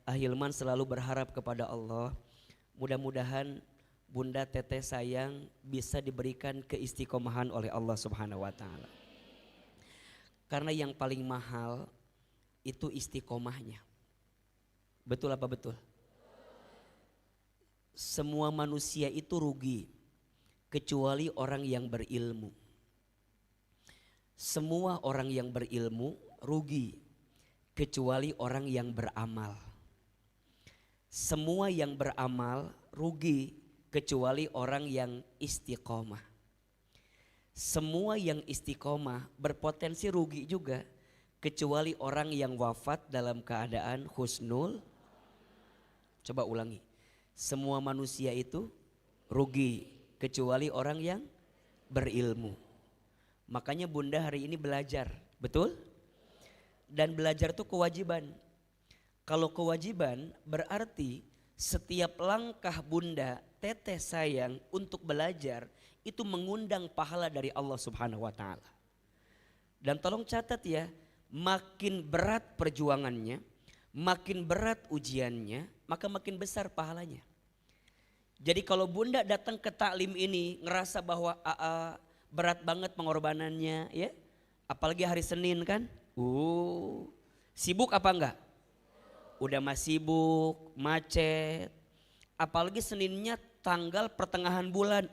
Ahilman selalu berharap kepada Allah, mudah-mudahan Bunda Teteh sayang bisa diberikan keistiqomahan oleh Allah Subhanahu wa taala. Karena yang paling mahal itu istiqomahnya. Betul apa betul? Semua manusia itu rugi kecuali orang yang berilmu. Semua orang yang berilmu rugi kecuali orang yang beramal. Semua yang beramal rugi kecuali orang yang istiqomah. Semua yang istiqomah berpotensi rugi juga kecuali orang yang wafat dalam keadaan husnul. Coba ulangi. Semua manusia itu rugi kecuali orang yang berilmu. Makanya Bunda hari ini belajar, betul? Dan belajar itu kewajiban. Kalau kewajiban berarti setiap langkah Bunda Teteh sayang untuk belajar itu mengundang pahala dari Allah Subhanahu wa taala. Dan tolong catat ya, makin berat perjuangannya, makin berat ujiannya, maka makin besar pahalanya. Jadi kalau Bunda datang ke taklim ini ngerasa bahwa berat banget pengorbanannya ya, apalagi hari Senin kan, sibuk apa enggak? Udah mah sibuk, macet. Apalagi Seninnya tanggal pertengahan bulan.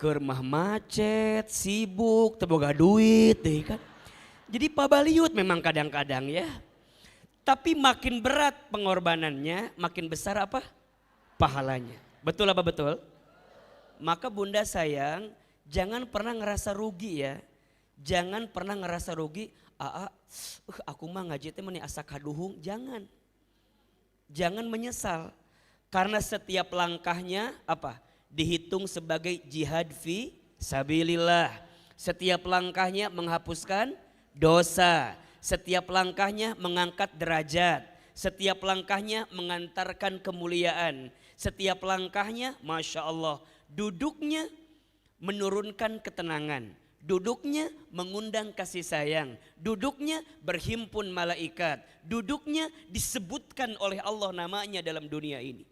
Kermah macet, sibuk, teboga duit deh kan. Jadi pabaliut memang kadang-kadang ya. Tapi makin berat pengorbanannya, makin besar apa? Pahalanya. Betul apa betul? Maka Bunda sayang, jangan pernah ngerasa rugi ya. Jangan pernah ngerasa rugi. Aku mah ngaji teh meni asa kaduhung, jangan. Jangan menyesal karena setiap langkahnya apa? Dihitung sebagai jihad fi sabilillah. Setiap langkahnya menghapuskan dosa, setiap langkahnya mengangkat derajat, setiap langkahnya mengantarkan kemuliaan, setiap langkahnya Masya Allah duduknya menurunkan ketenangan. Duduknya mengundang kasih sayang, duduknya berhimpun malaikat, duduknya disebutkan oleh Allah namanya dalam dunia ini.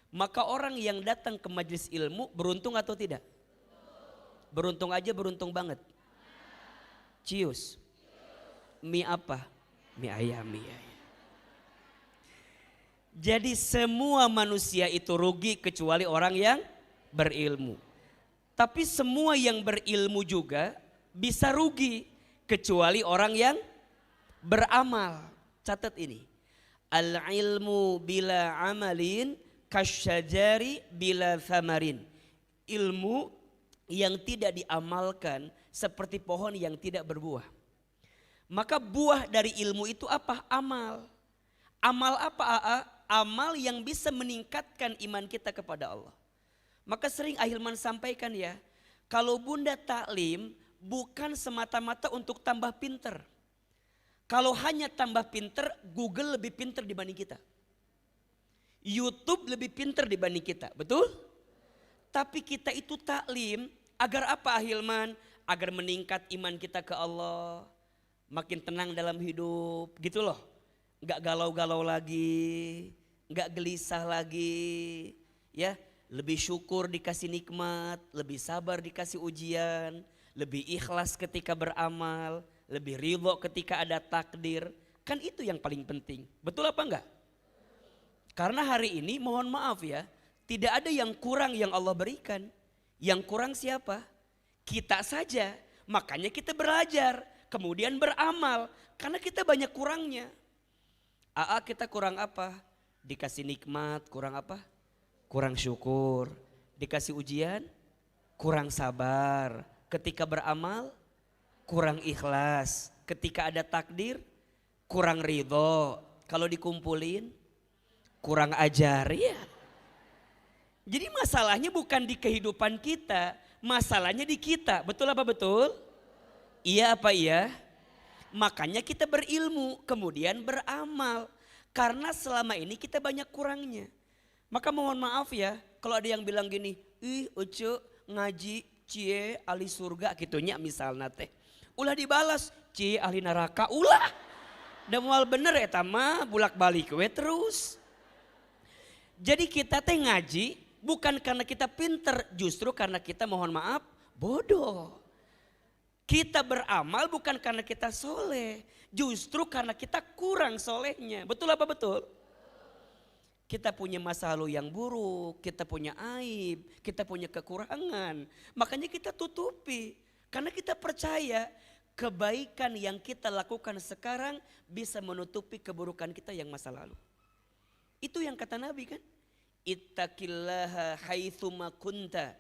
Maka orang yang datang ke majelis ilmu beruntung atau tidak? Beruntung aja, beruntung banget. Cius. Mie apa? Mie ayam, mie ayam. Jadi semua manusia itu rugi kecuali orang yang berilmu. Tapi semua yang berilmu juga bisa rugi kecuali orang yang beramal. Catat ini. Al-ilmu bila amalin kasyajari bila thamarin. Ilmu yang tidak diamalkan seperti pohon yang tidak berbuah. Maka buah dari ilmu itu apa? Amal. Amal apa? Amal yang bisa meningkatkan iman kita kepada Allah. Maka sering Ahilman sampaikan ya, kalau Bunda taklim bukan semata-mata untuk tambah pinter. Kalau hanya tambah pinter, Google lebih pinter dibanding kita. YouTube lebih pinter dibanding kita, betul? Tapi kita itu taklim agar apa Ahilman? Agar meningkat iman kita ke Allah, makin tenang dalam hidup gitu loh. Gak galau-galau lagi, gak gelisah lagi ya. Lebih syukur dikasih nikmat, lebih sabar dikasih ujian, lebih ikhlas ketika beramal, lebih ridho ketika ada takdir. Kan itu yang paling penting. Betul apa enggak? Karena hari ini mohon maaf ya, tidak ada yang kurang yang Allah berikan. Yang kurang siapa? Kita saja. Makanya kita belajar, kemudian beramal. Karena kita banyak kurangnya. Kita kurang apa? Dikasih nikmat, kurang apa? Kurang syukur. Dikasih ujian, kurang sabar. Ketika beramal, kurang ikhlas. Ketika ada takdir, kurang ridho. Kalau dikumpulin, kurang ajar ya. Jadi masalahnya bukan di kehidupan kita, masalahnya di kita. Betul apa betul? Iya apa iya? Makanya kita berilmu, kemudian beramal. Karena selama ini kita banyak kurangnya. Maka mohon maaf ya, kalau ada yang bilang gini, Ucu ngaji cie ahli surga gitunya misalnya teh. Ulah dibalas, cie ahli neraka, ulah. Da moal bener eta mah bulak balik we terus. Jadi kita teh ngaji bukan karena kita pinter, justru karena kita mohon maaf bodoh. Kita beramal bukan karena kita soleh, justru karena kita kurang solehnya. Betul apa betul? Kita punya masa lalu yang buruk, kita punya aib, kita punya kekurangan. Makanya kita tutupi. Karena kita percaya kebaikan yang kita lakukan sekarang bisa menutupi keburukan kita yang masa lalu. Itu yang kata Nabi kan. Ittaqillaha haitsuma kunta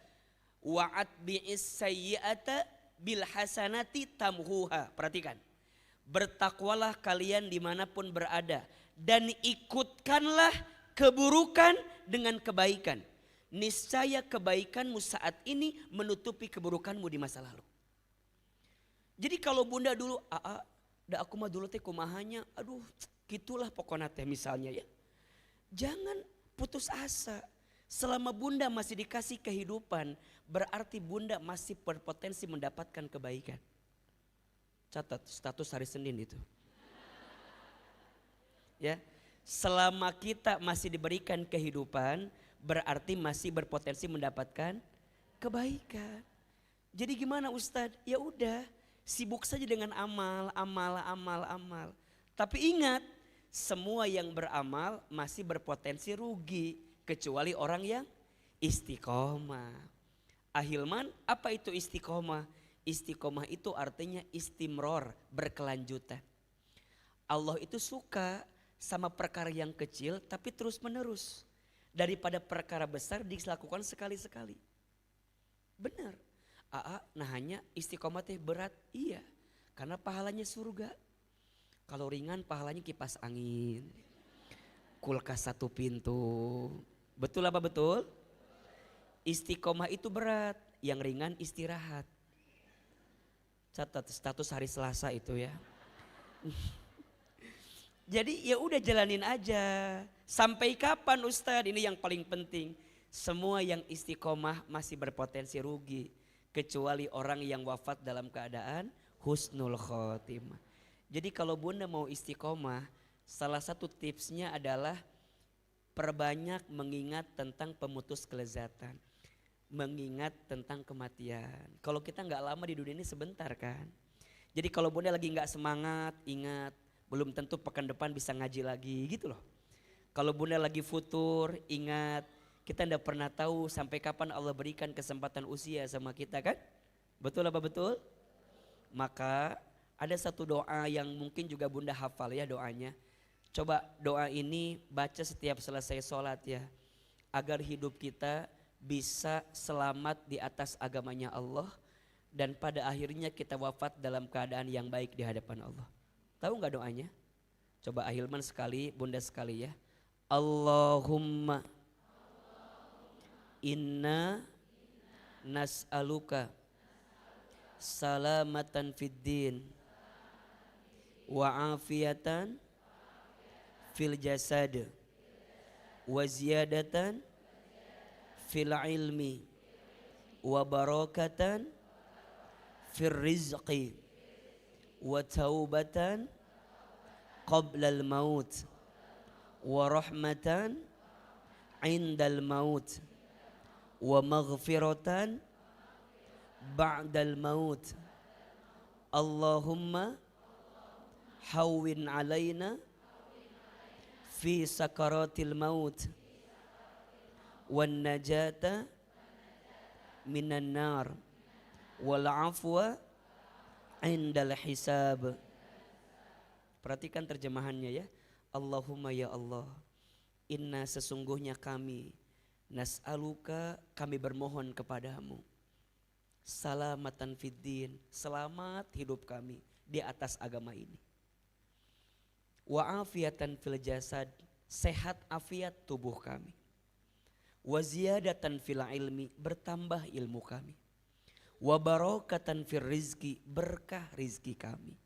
wa'at bi'is sayyi'ata bil hasanati tamhuha. Perhatikan. Bertakwalah kalian dimanapun berada. Dan ikutkanlah keburukan dengan kebaikan. Niscaya kebaikanmu saat ini menutupi keburukanmu di masa lalu. Jadi kalau bunda dulu, da aku mah dulu teh kumahanya, aduh gitulah pokoknya teh misalnya ya. Jangan putus asa. Selama bunda masih dikasih kehidupan, berarti bunda masih berpotensi mendapatkan kebaikan. Catat status hari Senin itu. Ya. Selama kita masih diberikan kehidupan, berarti masih berpotensi mendapatkan kebaikan. Jadi gimana Ustadz? Ya udah, sibuk saja dengan amal. Tapi ingat, semua yang beramal masih berpotensi rugi, kecuali orang yang istiqomah. Ahilman, apa itu istiqomah? Istiqomah itu artinya istimror, berkelanjutan. Allah itu suka sama perkara yang kecil tapi terus menerus. Daripada perkara besar dilakukan sekali-sekali. Benar. Nah hanya istiqomah teh berat, iya. Karena pahalanya surga. Kalau ringan pahalanya kipas angin. Kulkas 1 pintu. Betul apa betul? Istiqomah itu berat, yang ringan istirahat. Catat status hari Selasa itu ya. Jadi ya udah jalanin aja. Sampai kapan Ustadz? Ini yang paling penting. Semua yang istiqomah masih berpotensi rugi. Kecuali orang yang wafat dalam keadaan husnul khotimah. Jadi kalau bunda mau istiqomah, salah satu tipsnya adalah perbanyak mengingat tentang pemutus kelezatan. Mengingat tentang kematian. Kalau kita gak lama di dunia ini sebentar kan. Jadi kalau bunda lagi gak semangat, ingat. Belum tentu pekan depan bisa ngaji lagi gitu loh. Kalau bunda lagi futur, ingat kita tidak pernah tahu sampai kapan Allah berikan kesempatan usia sama kita kan. Betul apa betul? Maka ada satu doa yang mungkin juga bunda hafal ya doanya. Coba doa ini baca setiap selesai sholat ya. Agar hidup kita bisa selamat di atas agamanya Allah. Dan pada akhirnya kita wafat dalam keadaan yang baik di hadapan Allah. Tahu gak doanya? Coba Ahilman sekali, bunda sekali ya. Allahumma inna nas'aluka salamatan fid din wa afiyatan fil jasad wa ziyadatan fil ilmi wa barakatan fil rizqi wa taubatan qablal maut wa rahmatan indal maut wa maghfiratan ba'dal maut. Allahumma hawwin alaina fi sakaratil maut wan najata minan nar wal afwa indal hisab. Perhatikan terjemahannya ya. Allahumma ya Allah, inna sesungguhnya kami, nas'aluka kami bermohon kepadamu, salamatan fiddin, selamat hidup kami di atas agama ini. Wa afiatan fil jasad, sehat afiat tubuh kami. Wa ziyadatan fil ilmi, bertambah ilmu kami. Wa barakatan fir rizki, berkah rizki kami.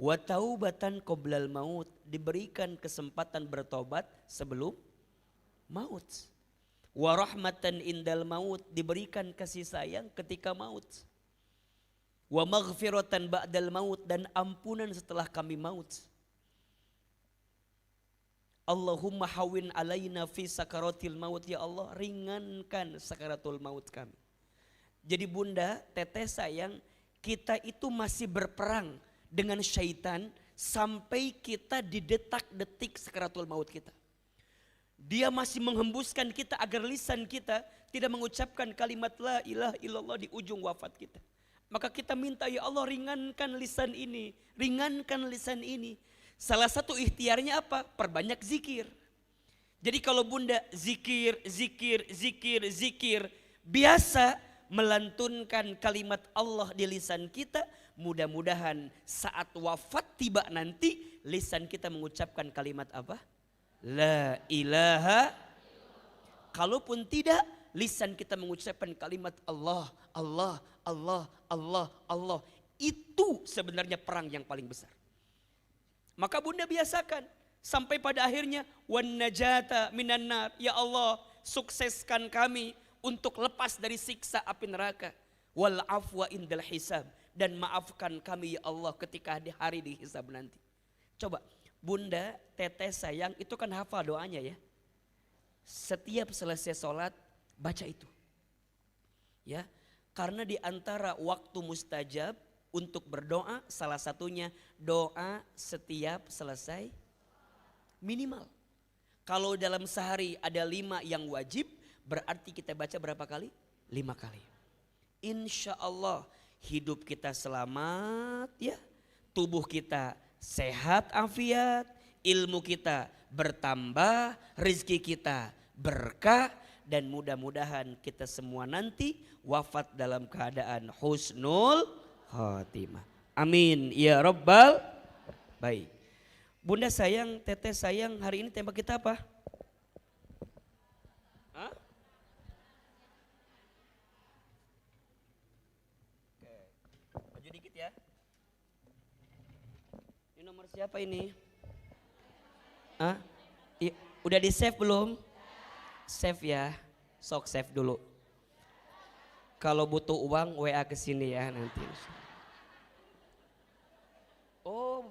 Wa taubatan qoblal maut, diberikan kesempatan bertobat sebelum maut. Wa rahmatan indal maut, diberikan kasih sayang ketika maut. Wa maghfiratan ba'dal maut, dan ampunan setelah kami maut. Allahumma hawin alaina fi sakaratil maut, ya Allah ringankan sakaratul maut kami. Jadi bunda, teteh sayang, kita itu masih berperang dengan syaitan sampai kita di detak-detik sakaratul maut kita. Dia masih menghembuskan kita agar lisan kita tidak mengucapkan kalimat la ilaha illallah di ujung wafat kita. Maka kita minta, ya Allah ringankan lisan ini, ringankan lisan ini. Salah satu ikhtiarnya apa? Perbanyak zikir. Jadi kalau bunda zikir, biasa melantunkan kalimat Allah di lisan kita, mudah-mudahan saat wafat tiba nanti lisan kita mengucapkan kalimat apa? La ilaha. Kalaupun tidak, lisan kita mengucapkan kalimat Allah, Allah, Allah, Allah, Allah. Itu sebenarnya perang yang paling besar. Maka bunda biasakan sampai pada akhirnya wan najata minan nar, ya Allah sukseskan kami untuk lepas dari siksa api neraka, wal afwa indal hisab, dan maafkan kami ya Allah ketika di hari dihisab nanti. Coba bunda, teteh sayang itu kan hafal doanya ya. Setiap selesai sholat baca itu. Ya, karena di antara waktu mustajab untuk berdoa salah satunya doa setiap selesai minimal. Kalau dalam sehari ada 5 yang wajib, berarti kita baca berapa kali? 5 kali. Insya Allah hidup kita selamat ya, tubuh kita sehat afiat, ilmu kita bertambah, rezeki kita berkah, dan mudah-mudahan kita semua nanti wafat dalam keadaan husnul khotimah. Amin ya rabbal. Baik. Bunda sayang, teteh sayang, hari ini tema kita apa? Hah? Oke. Maju dikit ya. Ini nomor siapa ini? Hah? Udah di save belum? Save ya. Sok save dulu. Kalau butuh uang WA ke sini ya nanti. Oh.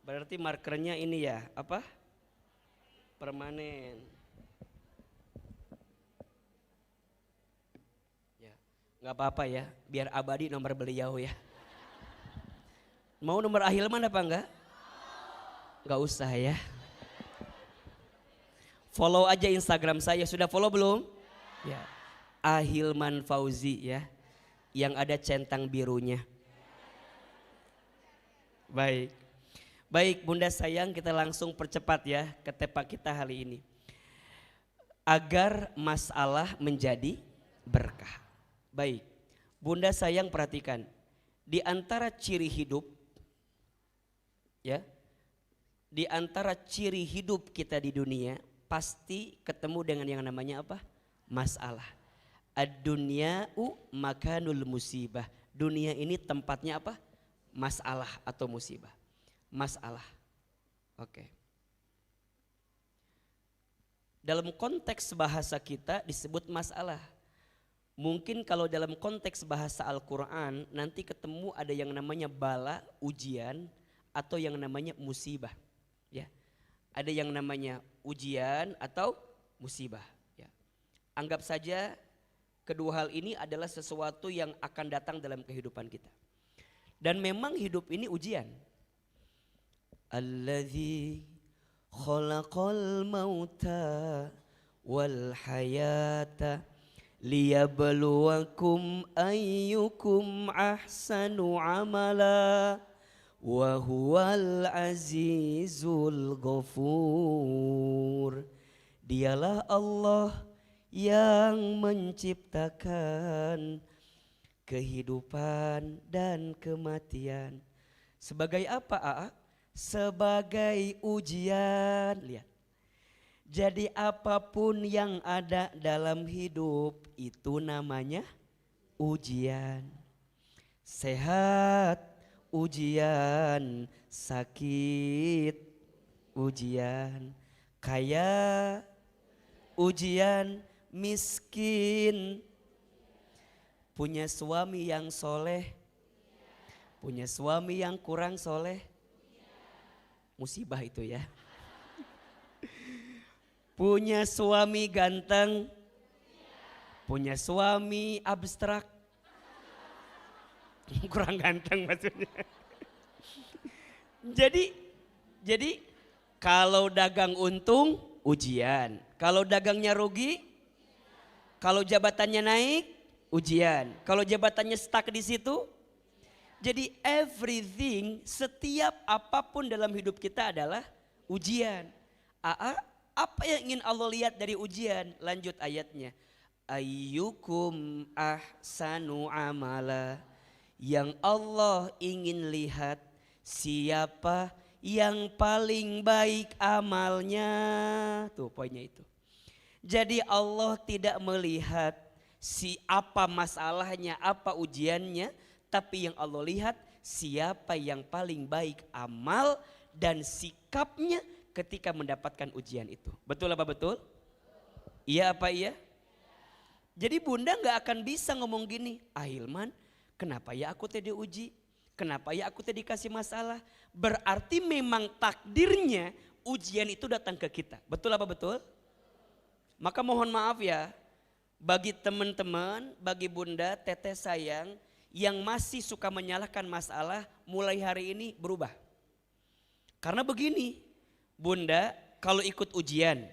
Berarti markernya ini ya, apa? Permanen. Ya, nggak apa-apa ya, biar abadi nomor beliau ya. Mau nomor Ahilman apa enggak? Enggak usah ya. Follow aja Instagram saya, sudah follow belum? Ya. Ahilman Fauzi ya, yang ada centang birunya. Baik. Baik bunda sayang, kita langsung percepat ya ke tema kita hari ini. Agar masalah menjadi berkah. Baik, bunda sayang perhatikan. Di antara ciri hidup, ya, di antara ciri hidup kita di dunia, pasti ketemu dengan yang namanya apa? Masalah. Ad-dunya'u makanul musibah. Dunia ini tempatnya apa? Masalah atau musibah. Masalah. Oke. Dalam konteks bahasa kita disebut masalah. Mungkin kalau dalam konteks bahasa Al-Quran nanti ketemu ada yang namanya bala, ujian, atau yang namanya musibah. Ya. Ada yang namanya ujian atau musibah. Ya. Anggap saja kedua hal ini adalah sesuatu yang akan datang dalam kehidupan kita. Dan memang hidup ini ujian. Alladzi khalaqal mauta wal hayata liyabluwakum ayyukum ahsanu amala wa huwal azizul ghafur. Dialah Allah yang menciptakan kehidupan dan kematian. Sebagai apa, Aa? Sebagai ujian. Lihat. Jadi apapun yang ada dalam hidup itu namanya ujian. Sehat, ujian. Sakit, ujian. Kaya, ujian. Miskin. Punya suami yang soleh, punya suami yang kurang soleh, musibah itu ya. Punya suami ganteng, punya suami abstrak. Kurang ganteng maksudnya. Jadi kalau dagang untung ujian, kalau dagangnya rugi, kalau jabatannya naik ujian, kalau jabatannya stuck di situ. Jadi everything, setiap apapun dalam hidup kita adalah ujian. Apa yang ingin Allah lihat dari ujian? Lanjut ayatnya. Ayyukum ahsanu amala. Yang Allah ingin lihat siapa yang paling baik amalnya. Tuh poinnya itu. Jadi Allah tidak melihat apa masalahnya, apa ujiannya. Tapi yang Allah lihat siapa yang paling baik amal dan sikapnya ketika mendapatkan ujian itu. Betul apa betul? Iya apa iya? Jadi bunda gak akan bisa ngomong gini, Hilman kenapa ya aku tadi diuji? Kenapa ya aku tadi dikasih masalah? Berarti memang takdirnya ujian itu datang ke kita. Betul apa betul? Maka mohon maaf ya, bagi teman-teman, bagi bunda, teteh sayang, yang masih suka menyalahkan masalah, mulai hari ini berubah. Karena begini, bunda kalau ikut ujian,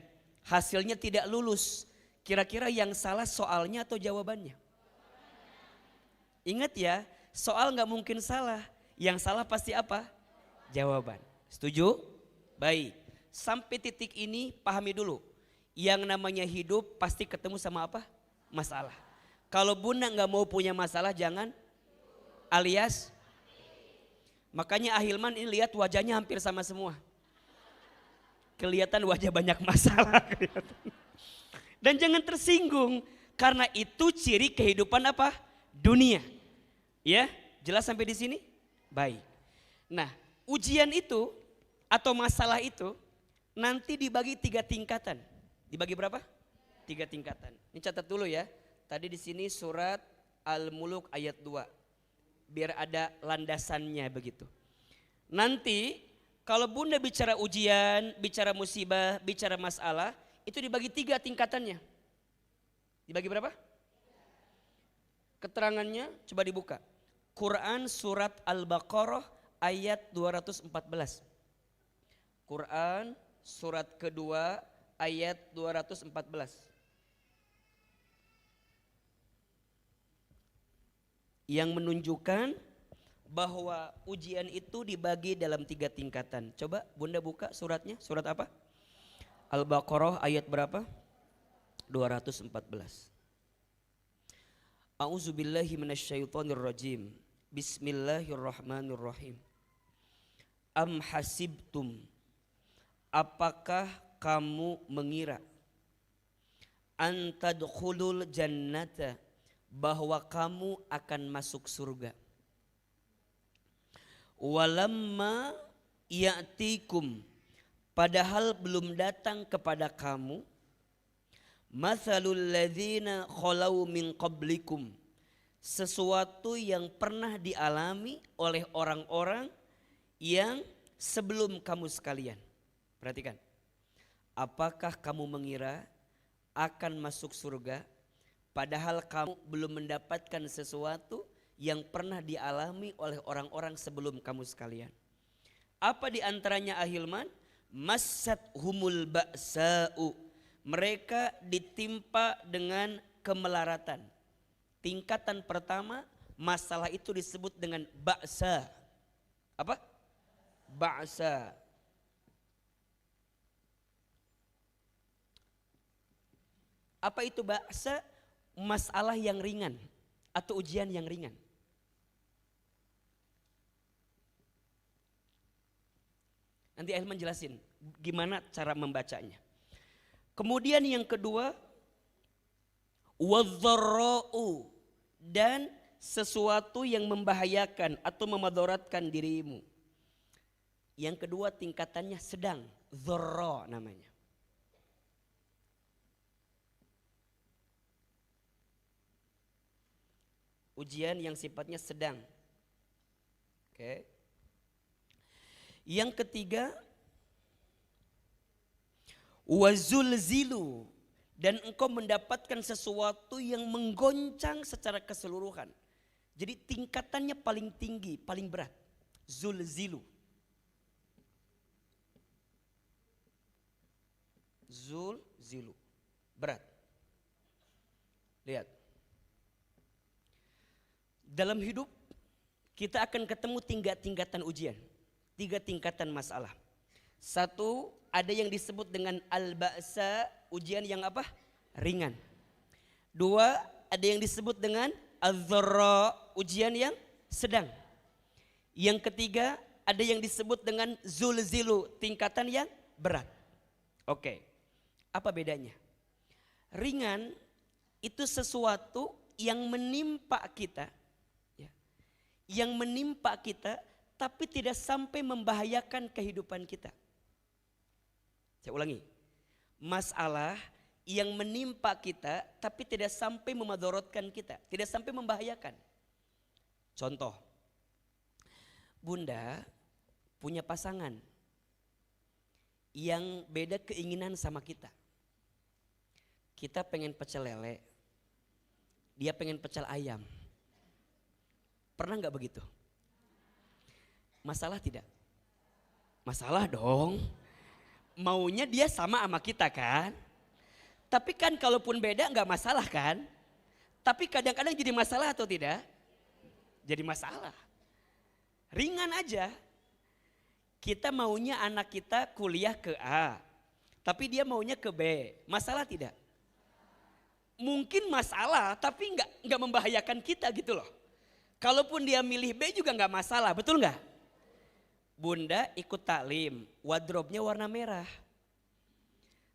hasilnya tidak lulus, kira-kira yang salah soalnya atau jawabannya? Ingat ya, soal gak mungkin salah, yang salah pasti apa? Jawaban. Setuju? Baik, sampai titik ini pahami dulu, yang namanya hidup pasti ketemu sama apa? Masalah. Kalau bunda gak mau punya masalah jangan, alias makanya Hilman ini lihat wajahnya hampir sama semua. Kelihatan wajah banyak masalah. Dan jangan tersinggung karena itu ciri kehidupan apa? Dunia. Ya, jelas sampai di sini? Baik. Nah, ujian itu atau masalah itu nanti dibagi 3 tingkatan. Dibagi berapa? 3 tingkatan. Ini catat dulu ya. Tadi di sini surat Al-Muluk ayat 2. Biar ada landasannya begitu. Nanti kalau bunda bicara ujian, bicara musibah, bicara masalah, itu dibagi 3 tingkatannya. Dibagi berapa? Keterangannya coba dibuka. Quran surat Al-Baqarah ayat 214. Quran surat kedua ayat 214. Yang menunjukkan bahwa ujian itu dibagi dalam 3 tingkatan. Coba bunda buka suratnya, surat apa? Al-Baqarah ayat berapa? 214. A'udzubillahi minasyaitonirrajim. Bismillahirrahmanirrahim. Am hasibtum, apakah kamu mengira, antadkhulul jannata, bahwa kamu akan masuk surga. Walamma ya'tikum, padahal belum datang kepada kamu, mathalul ladzina khalau min qablikum, sesuatu yang pernah dialami oleh orang-orang yang sebelum kamu sekalian. Perhatikan. Apakah kamu mengira akan masuk surga padahal kamu belum mendapatkan sesuatu yang pernah dialami oleh orang-orang sebelum kamu sekalian? Apa di antaranya Hilman? Massat humul ba'sa'u, mereka ditimpa dengan kemelaratan. Tingkatan pertama masalah itu disebut dengan ba'sa. Apa? Ba'sa. Apa itu ba'sa? Masalah yang ringan atau ujian yang ringan. Nanti Hilman jelasin gimana cara membacanya. Kemudian yang kedua, wadh-dharra'u, dan sesuatu yang membahayakan atau memadaratkan dirimu. Yang kedua tingkatannya sedang, dharra namanya. Ujian yang sifatnya sedang. Oke. Yang ketiga Wazulzilu, dan engkau mendapatkan sesuatu yang menggoncang secara keseluruhan. Jadi tingkatannya paling tinggi, paling berat. Zulzilu. Zulzilu. Berat. Lihat. Dalam hidup kita akan ketemu tingkatan ujian. 3 tingkatan masalah. 1, ada yang disebut dengan al-ba'sa, ujian yang apa? Ringan. 2, ada yang disebut dengan az-dharra, ujian yang sedang. Yang ketiga, ada yang disebut dengan zulzilu, tingkatan yang berat. Oke. Apa bedanya? Ringan itu sesuatu yang menimpa kita, ya, yang menimpa kita tapi tidak sampai membahayakan kehidupan kita. Saya ulangi, masalah yang menimpa kita tapi tidak sampai memadorotkan kita, tidak sampai membahayakan. Contoh, Bunda punya pasangan yang beda keinginan sama kita. Kita pengen pecel lele, dia pengen pecel ayam. Pernah nggak begitu? Masalah tidak? Masalah dong. Maunya dia sama kita kan. Tapi kan kalaupun beda nggak masalah kan. Tapi kadang-kadang jadi masalah atau tidak? Jadi masalah. Ringan aja. Kita maunya anak kita kuliah ke A. Tapi dia maunya ke B. Masalah tidak? Mungkin masalah tapi nggak membahayakan kita gitu loh. Kalaupun dia milih B juga nggak masalah, betul nggak? Bunda ikut taklim, wardrobe-nya warna merah.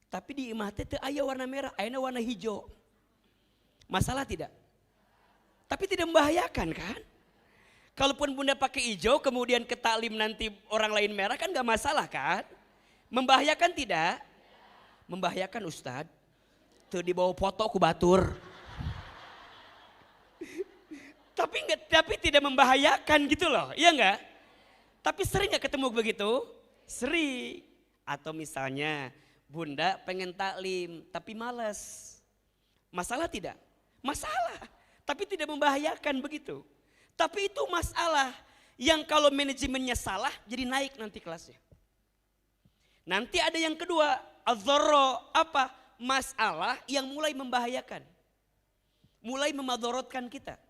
Tapi di imah teh aya warna merah, ayana warna hijau. Masalah tidak? Tapi tidak membahayakan kan? Kalaupun Bunda pakai hijau kemudian ke taklim nanti orang lain merah kan gak masalah kan? Membahayakan tidak? Membahayakan Ustadz. Tuh dibawa foto ku batur. tapi tidak membahayakan gitu loh, iya enggak? Tapi sering gak ketemu begitu? Sering. Atau misalnya Bunda pengen taklim tapi malas. Masalah tidak? Masalah. Tapi tidak membahayakan begitu. Tapi itu masalah yang kalau manajemennya salah jadi naik nanti kelasnya. Nanti ada yang kedua, az-dharra, apa? Masalah yang mulai membahayakan. Mulai memadorotkan kita.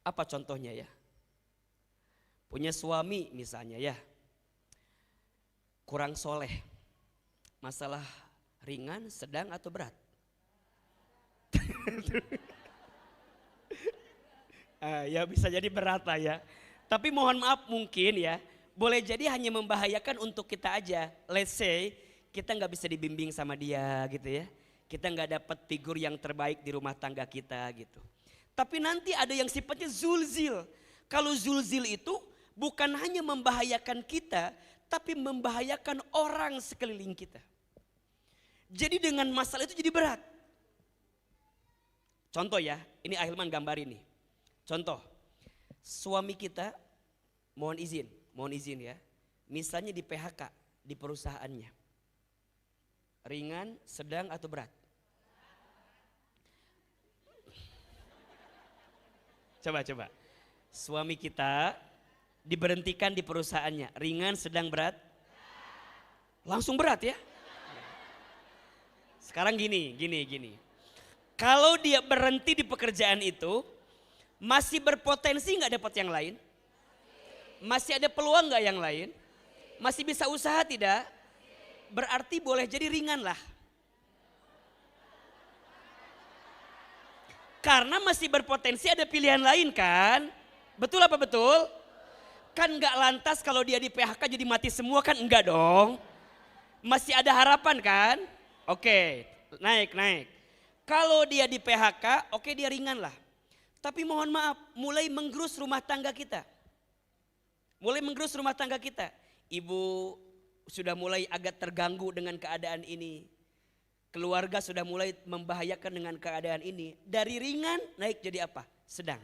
Apa contohnya ya? Punya suami misalnya ya, kurang soleh. Masalah ringan, sedang atau berat? Ya bisa jadi berat lah ya. Tapi mohon maaf mungkin ya, boleh jadi hanya membahayakan untuk kita aja. Let's say kita nggak bisa dibimbing sama dia gitu ya. Kita nggak dapat figur yang terbaik di rumah tangga kita gitu. Tapi nanti ada yang sifatnya zulzil. Kalau zulzil itu bukan hanya membahayakan kita, tapi membahayakan orang sekeliling kita. Jadi dengan masalah itu jadi berat. Contoh ya, ini Ahilman gambar ini. Contoh, suami kita mohon izin ya. Misalnya di PHK, di perusahaannya. Ringan, sedang atau berat? Coba. Suami kita diberhentikan di perusahaannya, ringan, sedang, berat? Langsung berat ya. Sekarang gini. Kalau dia berhenti di pekerjaan itu, masih berpotensi nggak dapat yang lain? Masih ada peluang nggak yang lain? Masih bisa usaha tidak? Berarti boleh jadi ringan lah. Karena masih berpotensi ada pilihan lain kan? Betul apa betul? Kan gak lantas kalau dia di PHK jadi mati semua kan enggak dong. Masih ada harapan kan? Oke, naik. Kalau dia di PHK, oke dia ringan lah. Tapi mohon maaf, mulai menggerus rumah tangga kita. Ibu sudah mulai agak terganggu dengan keadaan ini. Keluarga sudah mulai membahayakan dengan keadaan ini. Dari ringan naik jadi apa? Sedang.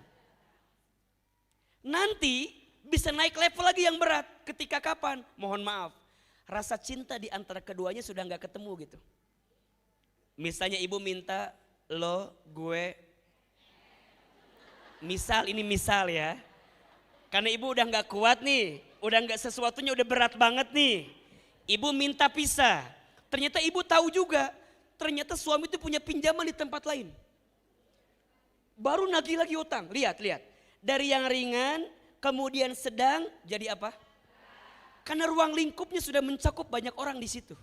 Nanti bisa naik level lagi yang berat. Ketika kapan? Mohon maaf. rasa cinta di antara keduanya sudah nggak ketemu gitu. Misalnya ibu minta lo, gue, ini misal ya. Karena ibu udah nggak kuat nih, udah nggak, sesuatunya udah berat banget nih. Ibu minta pisah. Ternyata ibu tahu juga, ternyata suami itu punya pinjaman di tempat lain. Baru nagih lagi utang. Lihat. Dari yang ringan, kemudian sedang, jadi apa? Karena ruang lingkupnya sudah mencakup banyak orang di situ.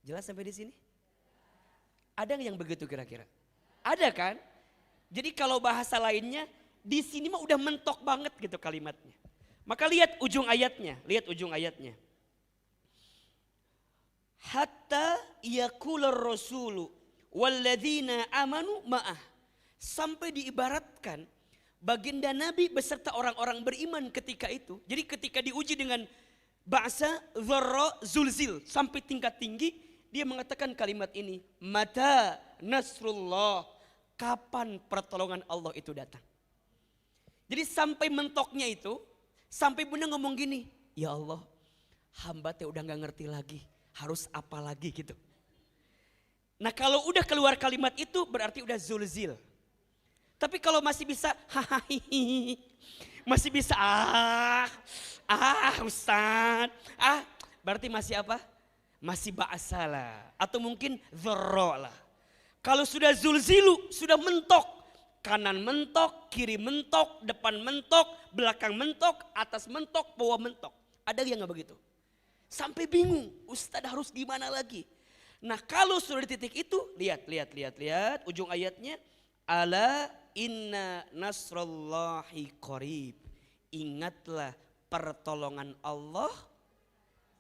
Jelas sampai di sini? Ada yang begitu kira-kira? Ada kan? Jadi kalau bahasa lainnya, di sini mah udah mentok banget gitu kalimatnya. Maka lihat ujung ayatnya. Hatta yaqular rasulu walladzina amanu ma'ah. Sampai diibaratkan baginda Nabi beserta orang-orang beriman ketika itu. Jadi ketika diuji dengan ba'sa, dharra, zulzil sampai tingkat tinggi, dia mengatakan kalimat ini, mata nasrullah, kapan pertolongan Allah itu datang. Jadi sampai mentoknya itu, sampai bunda ngomong gini, ya Allah, hamba teh udah gak ngerti lagi, harus apa lagi gitu. Nah kalau udah keluar kalimat itu berarti udah zulzil. Tapi kalau masih bisa masih bisa Ustaz, berarti masih apa? Masih ba'asalah atau mungkin dzarra lah. Kalau sudah zulzilu, sudah mentok, kanan mentok, kiri mentok, depan mentok, belakang mentok, atas mentok, bawah mentok. Ada yang nggak begitu? Sampai bingung, Ustaz harus gimana lagi? Nah kalau sudah di titik itu, lihat ujung ayatnya, ala inna nasrallahi qarib. Ingatlah pertolongan Allah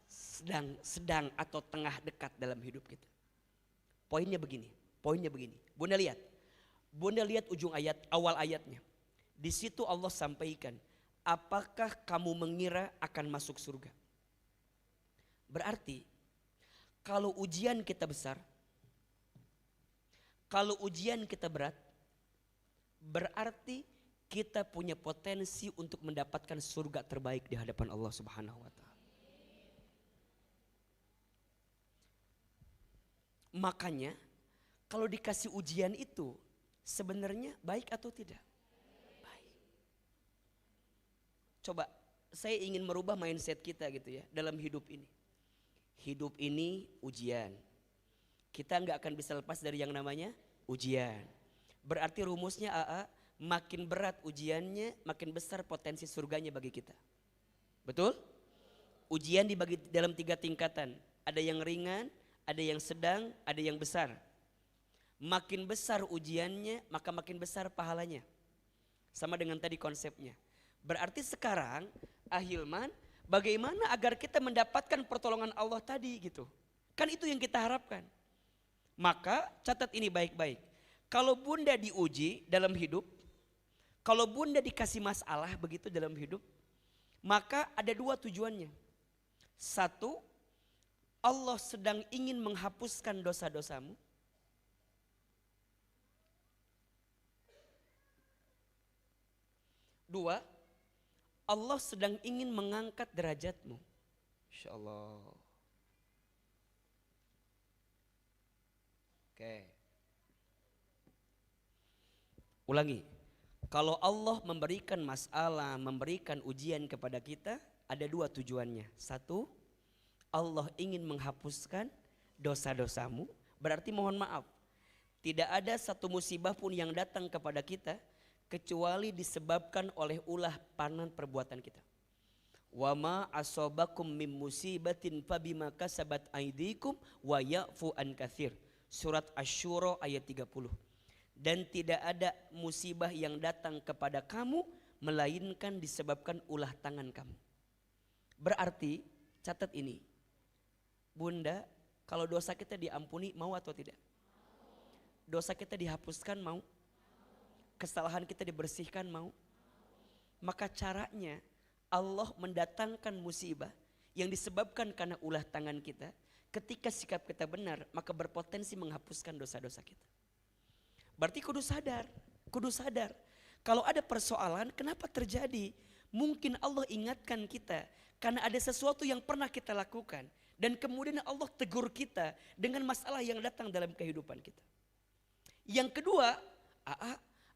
sedang atau tengah dekat dalam hidup kita. Poinnya begini. Bunda lihat ujung ayat, awal ayatnya. Di situ Allah sampaikan, apakah kamu mengira akan masuk surga? Berarti kalau ujian kita besar, kalau ujian kita berat, berarti kita punya potensi untuk mendapatkan surga terbaik di hadapan Allah Subhanahu wa taala. Makanya kalau dikasih ujian itu sebenarnya baik atau tidak? Baik. Coba saya ingin merubah mindset kita gitu ya dalam hidup ini. Hidup ini ujian. Kita nggak akan bisa lepas dari yang namanya ujian. Berarti rumusnya makin berat ujiannya, makin besar potensi surganya bagi kita. Betul? Ujian dibagi dalam 3 tingkatan. Ada yang ringan, ada yang sedang, ada yang besar. Makin besar ujiannya, maka makin besar pahalanya. Sama dengan tadi konsepnya. Berarti sekarang, Ahilman, bagaimana agar kita mendapatkan pertolongan Allah tadi gitu. Kan itu yang kita harapkan. Maka catat ini baik-baik. Kalau bunda diuji dalam hidup, kalau bunda dikasih masalah begitu dalam hidup, maka ada 2 tujuannya. 1, Allah sedang ingin menghapuskan dosa-dosamu. 2, Allah sedang ingin mengangkat derajatmu. Insya Allah. Oke. Ulangi. Kalau Allah memberikan masalah, memberikan ujian kepada kita, ada 2 tujuannya. 1, Allah ingin menghapuskan dosa-dosamu. Berarti mohon maaf, tidak ada satu musibah pun yang datang kepada kita kecuali disebabkan oleh ulah panan perbuatan kita. Wa ma asobakum mim musibatin fabima kasabat aidikum wa ya'fu an katsir. Surat Asy-Syura ayat 30. Dan tidak ada musibah yang datang kepada kamu melainkan disebabkan ulah tangan kamu. Berarti catat ini. Bunda, kalau dosa kita diampuni mau atau tidak? Dosa kita dihapuskan mau? Kesalahan kita dibersihkan mau? Maka caranya Allah mendatangkan musibah yang disebabkan karena ulah tangan kita. Ketika sikap kita benar, maka berpotensi menghapuskan dosa-dosa kita. Berarti kudu sadar. Kalau ada persoalan, kenapa terjadi? Mungkin Allah ingatkan kita karena ada sesuatu yang pernah kita lakukan. Dan kemudian Allah tegur kita dengan masalah yang datang dalam kehidupan kita. Yang kedua,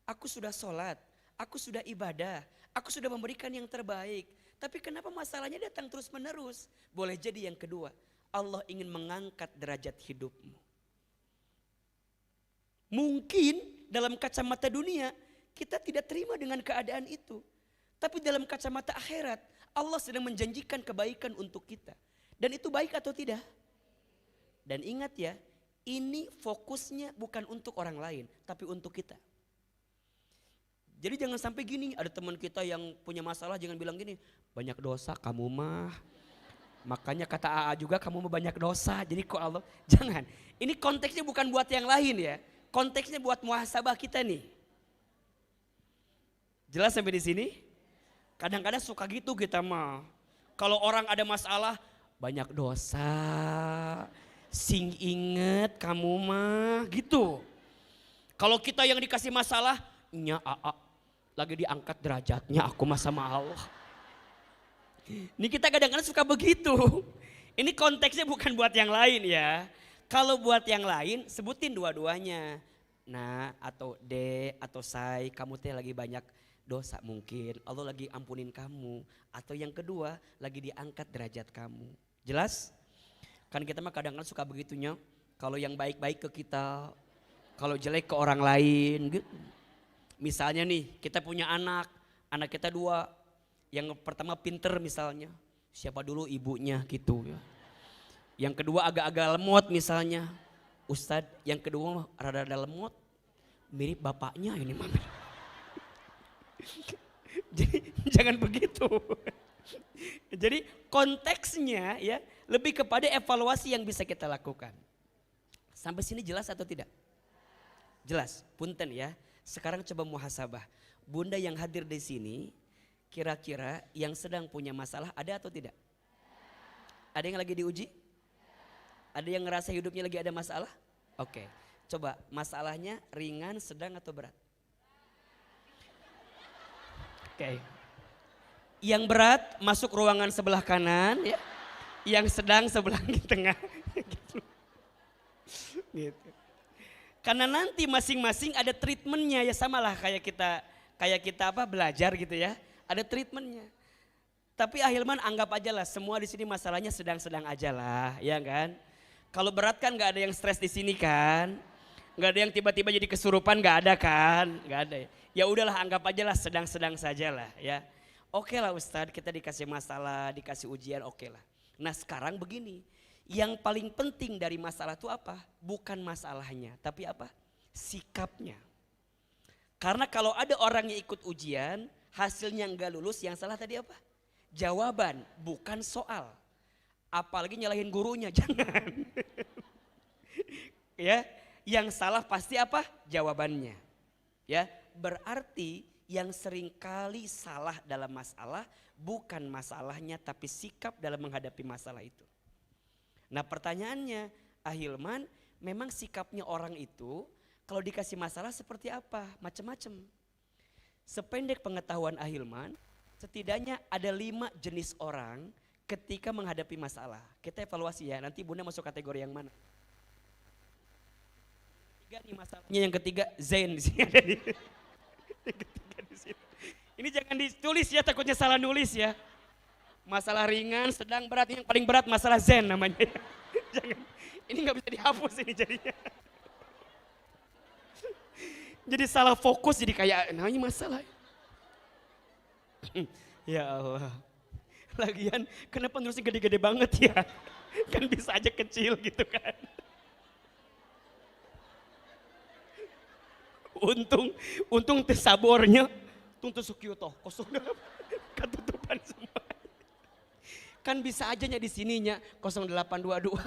aku sudah sholat, aku sudah ibadah, aku sudah memberikan yang terbaik. Tapi kenapa masalahnya datang terus menerus? Boleh jadi yang kedua, Allah ingin mengangkat derajat hidupmu. Mungkin dalam kacamata dunia kita tidak terima dengan keadaan itu. Tapi dalam kacamata akhirat Allah sedang menjanjikan kebaikan untuk kita. Dan itu baik atau tidak? Dan ingat ya, ini fokusnya bukan untuk orang lain, tapi untuk kita. Jadi jangan sampai gini, ada teman kita yang punya masalah jangan bilang gini, banyak dosa kamu mah. Makanya kata AA juga kamu mah banyak dosa. Jadi kok Allah, jangan. Ini konteksnya bukan buat yang lain ya. Konteksnya buat muhasabah kita nih. Jelas sampai di sini? Kadang-kadang suka gitu kita mah. Kalau orang ada masalah, banyak dosa. Sing inget kamu mah gitu. Kalau kita yang dikasih masalah, nya AA lagi diangkat derajatnya aku mah sama Allah. Ini kita kadang-kadang suka begitu. Ini konteksnya bukan buat yang lain ya. Kalau buat yang lain sebutin dua-duanya. Nah atau D atau say, kamu teh lagi banyak dosa mungkin. Allah lagi ampunin kamu. Atau yang kedua lagi diangkat derajat kamu. Jelas? Kan kita mah kadang-kadang suka begitunya. Kalau yang baik-baik ke kita, kalau jelek ke orang lain gitu. Misalnya nih kita punya anak kita 2. Yang pertama pinter misalnya, siapa dulu ibunya gitu ya. Yang kedua agak-agak lemot misalnya, Ustadz yang kedua rada-rada lemot, mirip bapaknya ini mah. Jadi jangan begitu. Jadi konteksnya ya lebih kepada evaluasi yang bisa kita lakukan. Sampai sini jelas atau tidak? Jelas, punten ya. Sekarang coba muhasabah. Bunda yang hadir di sini, kira-kira yang sedang punya masalah ada atau tidak? Ada yang lagi diuji? Ada yang ngerasa hidupnya lagi ada masalah? Oke, coba masalahnya ringan, sedang atau berat? Oke. Yang berat masuk ruangan sebelah kanan ya. Yang sedang sebelah di tengah. Gitu. Karena nanti masing-masing ada treatmentnya ya, samalah kayak kita belajar gitu ya. Ada treatmentnya. Tapi Ahilman anggap aja lah semua di sini masalahnya sedang-sedang aja lah, ya kan? Kalau berat kan nggak ada yang stres di sini kan? Nggak ada yang tiba-tiba jadi kesurupan, nggak ada kan? Nggak ada. Ya udahlah anggap aja lah sedang-sedang saja lah ya. Oke lah Ustadz, kita dikasih masalah, dikasih ujian, oke lah. Nah sekarang begini, yang paling penting dari masalah itu apa? Bukan masalahnya, tapi apa? Sikapnya. Karena kalau ada orang yang ikut ujian, hasilnya enggak lulus, yang salah tadi apa? Jawaban, bukan soal. Apalagi nyalahin gurunya, jangan. Ya, yang salah pasti apa? Jawabannya. Ya, berarti yang seringkali salah dalam masalah bukan masalahnya tapi sikap dalam menghadapi masalah itu. Nah pertanyaannya, Ahilman, memang sikapnya orang itu kalau dikasih masalah seperti apa? Macam-macam. Sependek pengetahuan Ahilman, setidaknya ada 5 jenis orang ketika menghadapi masalah. Kita evaluasi ya, nanti Bunda masuk kategori yang mana? Tiga nih masalahnya, yang ketiga Zain di sini ada yang ketiga di sini. Ini jangan ditulis ya, takutnya salah nulis ya. Masalah ringan, sedang, berat, yang paling berat masalah Zen namanya. Jangan, ini nggak bisa dihapus ini jadinya. Jadi salah fokus, jadi kayak namanya masalah. Ya Allah. Lagian kenapa nulisnya gede-gede banget ya? Kan bisa aja kecil gitu kan. Untung tesabornya, tuntu sukyoto, kosong ketutupan semua. Kan bisa aja nya di sininya 0822.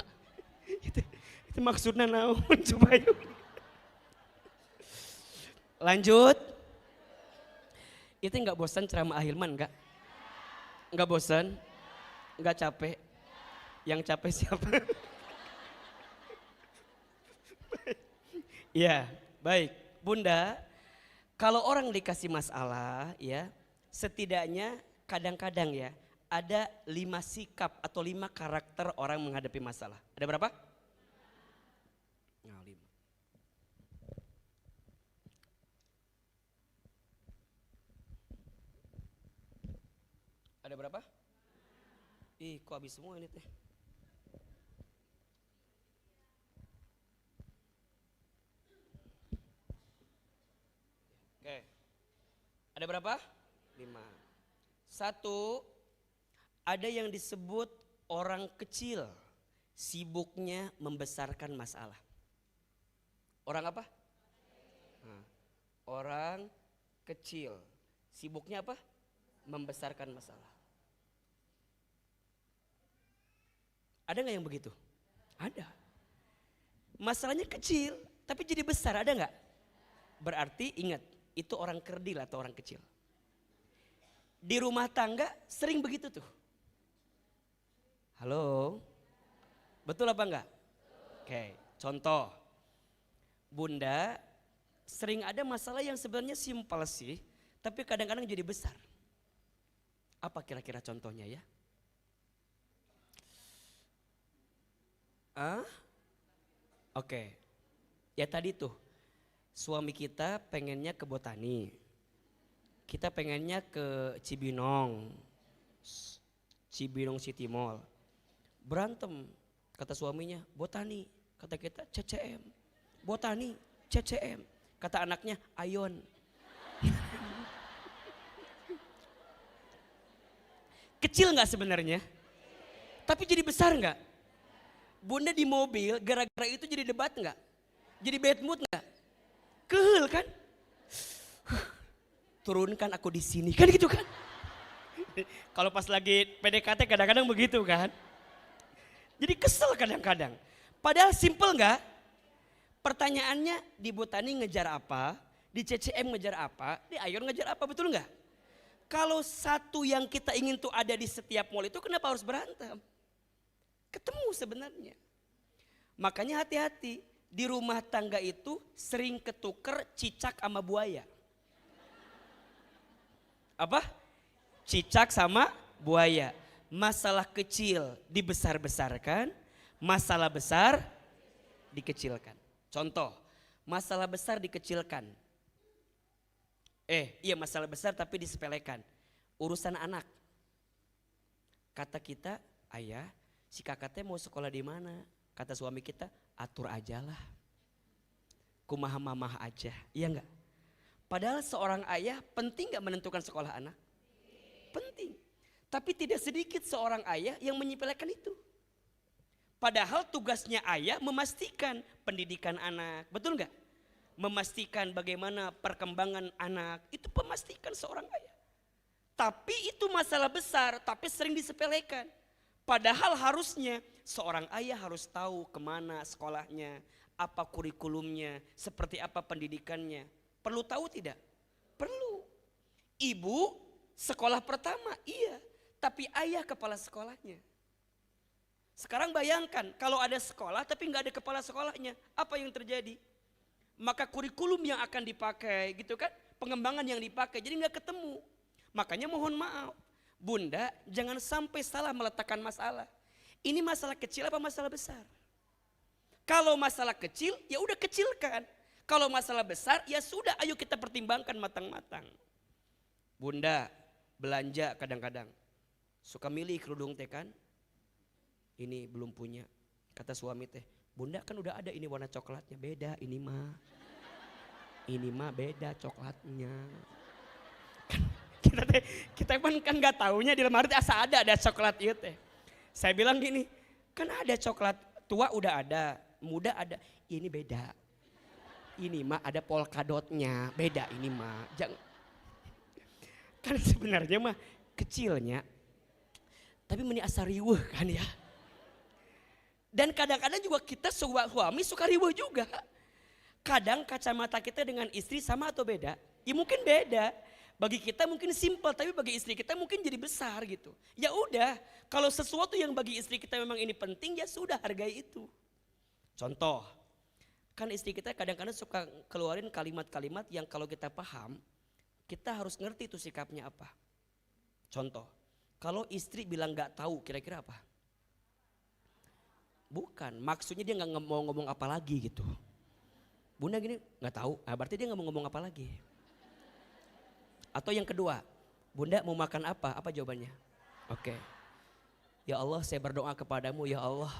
Itu maksudnya naon coba yuk. Lanjut. Itu enggak bosan ceramah Ahilman enggak? Enggak bosan? Enggak capek? Yang capek siapa? Ya, baik. Bunda, kalau orang dikasih masalah ya, setidaknya kadang-kadang ya ada 5 sikap atau 5 karakter orang menghadapi masalah. Ada berapa? Nah, 5. Ada berapa? Ih, kok habis semua ini teh? Oke. Ada berapa? 5. 1, ada yang disebut orang kecil sibuknya membesarkan masalah. Orang apa? Nah, orang kecil sibuknya apa? Membesarkan masalah. Ada nggak yang begitu? Ada. Masalahnya kecil tapi jadi besar, ada nggak? Berarti ingat, itu orang kerdil atau orang kecil. Di rumah tangga sering begitu tuh. Halo? Betul apa enggak? Oke, contoh. Bunda sering ada masalah yang sebenarnya simpel sih, tapi kadang-kadang jadi besar. Apa kira-kira contohnya ya? Oke. Ya tadi tuh, suami kita pengennya ke Botani. Kita pengennya ke Cibinong City Mall. Berantem, kata suaminya Botani, kata kita CCM. Botani, CCM, kata anaknya Ayon. Kecil nggak sebenarnya? Tapi jadi besar nggak? Bunda di mobil gara-gara itu jadi debat nggak? Jadi bad mood nggak? Kehel kan? Turunkan aku di sini kan gitu kan? Kalau pas lagi PDKT kadang-kadang begitu kan? Jadi kesel kadang-kadang. Padahal simple nggak? Pertanyaannya di Botani ngejar apa? Di CCM ngejar apa? Di Ayon ngejar apa? Betul nggak? Kalau satu yang kita ingin tuh ada di setiap mall itu kenapa harus berantem? Ketemu sebenarnya. Makanya hati-hati, di rumah tangga itu sering ketuker cicak sama buaya. Apa? Cicak sama buaya. Masalah kecil dibesar-besarkan, masalah besar dikecilkan. Contoh, masalah besar dikecilkan. Iya masalah besar tapi disepelekan. Urusan anak. Kata kita, ayah, si kakak teh mau sekolah di mana? Kata suami kita, atur ajalah. Kumaha mamah aja, iya enggak? Padahal seorang ayah penting enggak menentukan sekolah anak? Penting. Tapi tidak sedikit seorang ayah yang menyepelekan itu. Padahal tugasnya ayah memastikan pendidikan anak, betul enggak? Memastikan bagaimana perkembangan anak, itu memastikan seorang ayah. Tapi itu masalah besar, tapi sering disepelekan. Padahal harusnya seorang ayah harus tahu kemana sekolahnya, apa kurikulumnya, seperti apa pendidikannya. Perlu tahu tidak? Perlu. Ibu sekolah pertama, iya. Tapi ayah kepala sekolahnya. Sekarang bayangkan kalau ada sekolah tapi nggak ada kepala sekolahnya, apa yang terjadi? Maka kurikulum yang akan dipakai gitu kan, pengembangan yang dipakai jadi nggak ketemu. Makanya mohon maaf, Bunda jangan sampai salah meletakkan masalah. Ini masalah kecil apa masalah besar? Kalau masalah kecil ya udah kecilkan. Kalau masalah besar ya sudah ayo kita pertimbangkan matang-matang. Bunda belanja kadang-kadang suka milih kerudung teh kan. Ini belum punya. Kata suami teh, Bunda kan udah ada ini warna coklatnya, beda ini mah. Ini mah beda coklatnya. Kita kan nggak taunya di lemari asa ada coklat itu teh. Saya bilang gini, kan ada coklat tua udah ada, muda ada, ini beda. Ini mah ada polkadotnya, beda ini mah. Jangan. Kan sebenarnya mah kecilnya, tapi meni asa riweuh kan ya. Dan kadang-kadang juga kita suami suka riweuh juga. Kadang kacamata kita dengan istri sama atau beda? Ya mungkin beda. Bagi kita mungkin simpel, tapi bagi istri kita mungkin jadi besar gitu. Ya udah, kalau sesuatu yang bagi istri kita memang ini penting, ya sudah hargai itu. Contoh, kan istri kita kadang-kadang suka keluarin kalimat-kalimat yang kalau kita paham, kita harus ngerti itu sikapnya apa. Contoh, kalau istri bilang nggak tahu, kira-kira apa? Bukan, maksudnya dia nggak mau ngomong apa lagi gitu. Bunda gini, nggak tahu, nah berarti dia nggak mau ngomong apa lagi. Atau yang kedua, Bunda mau makan apa? Apa jawabannya? Oke. Ya Allah, saya berdoa kepadamu, ya Allah,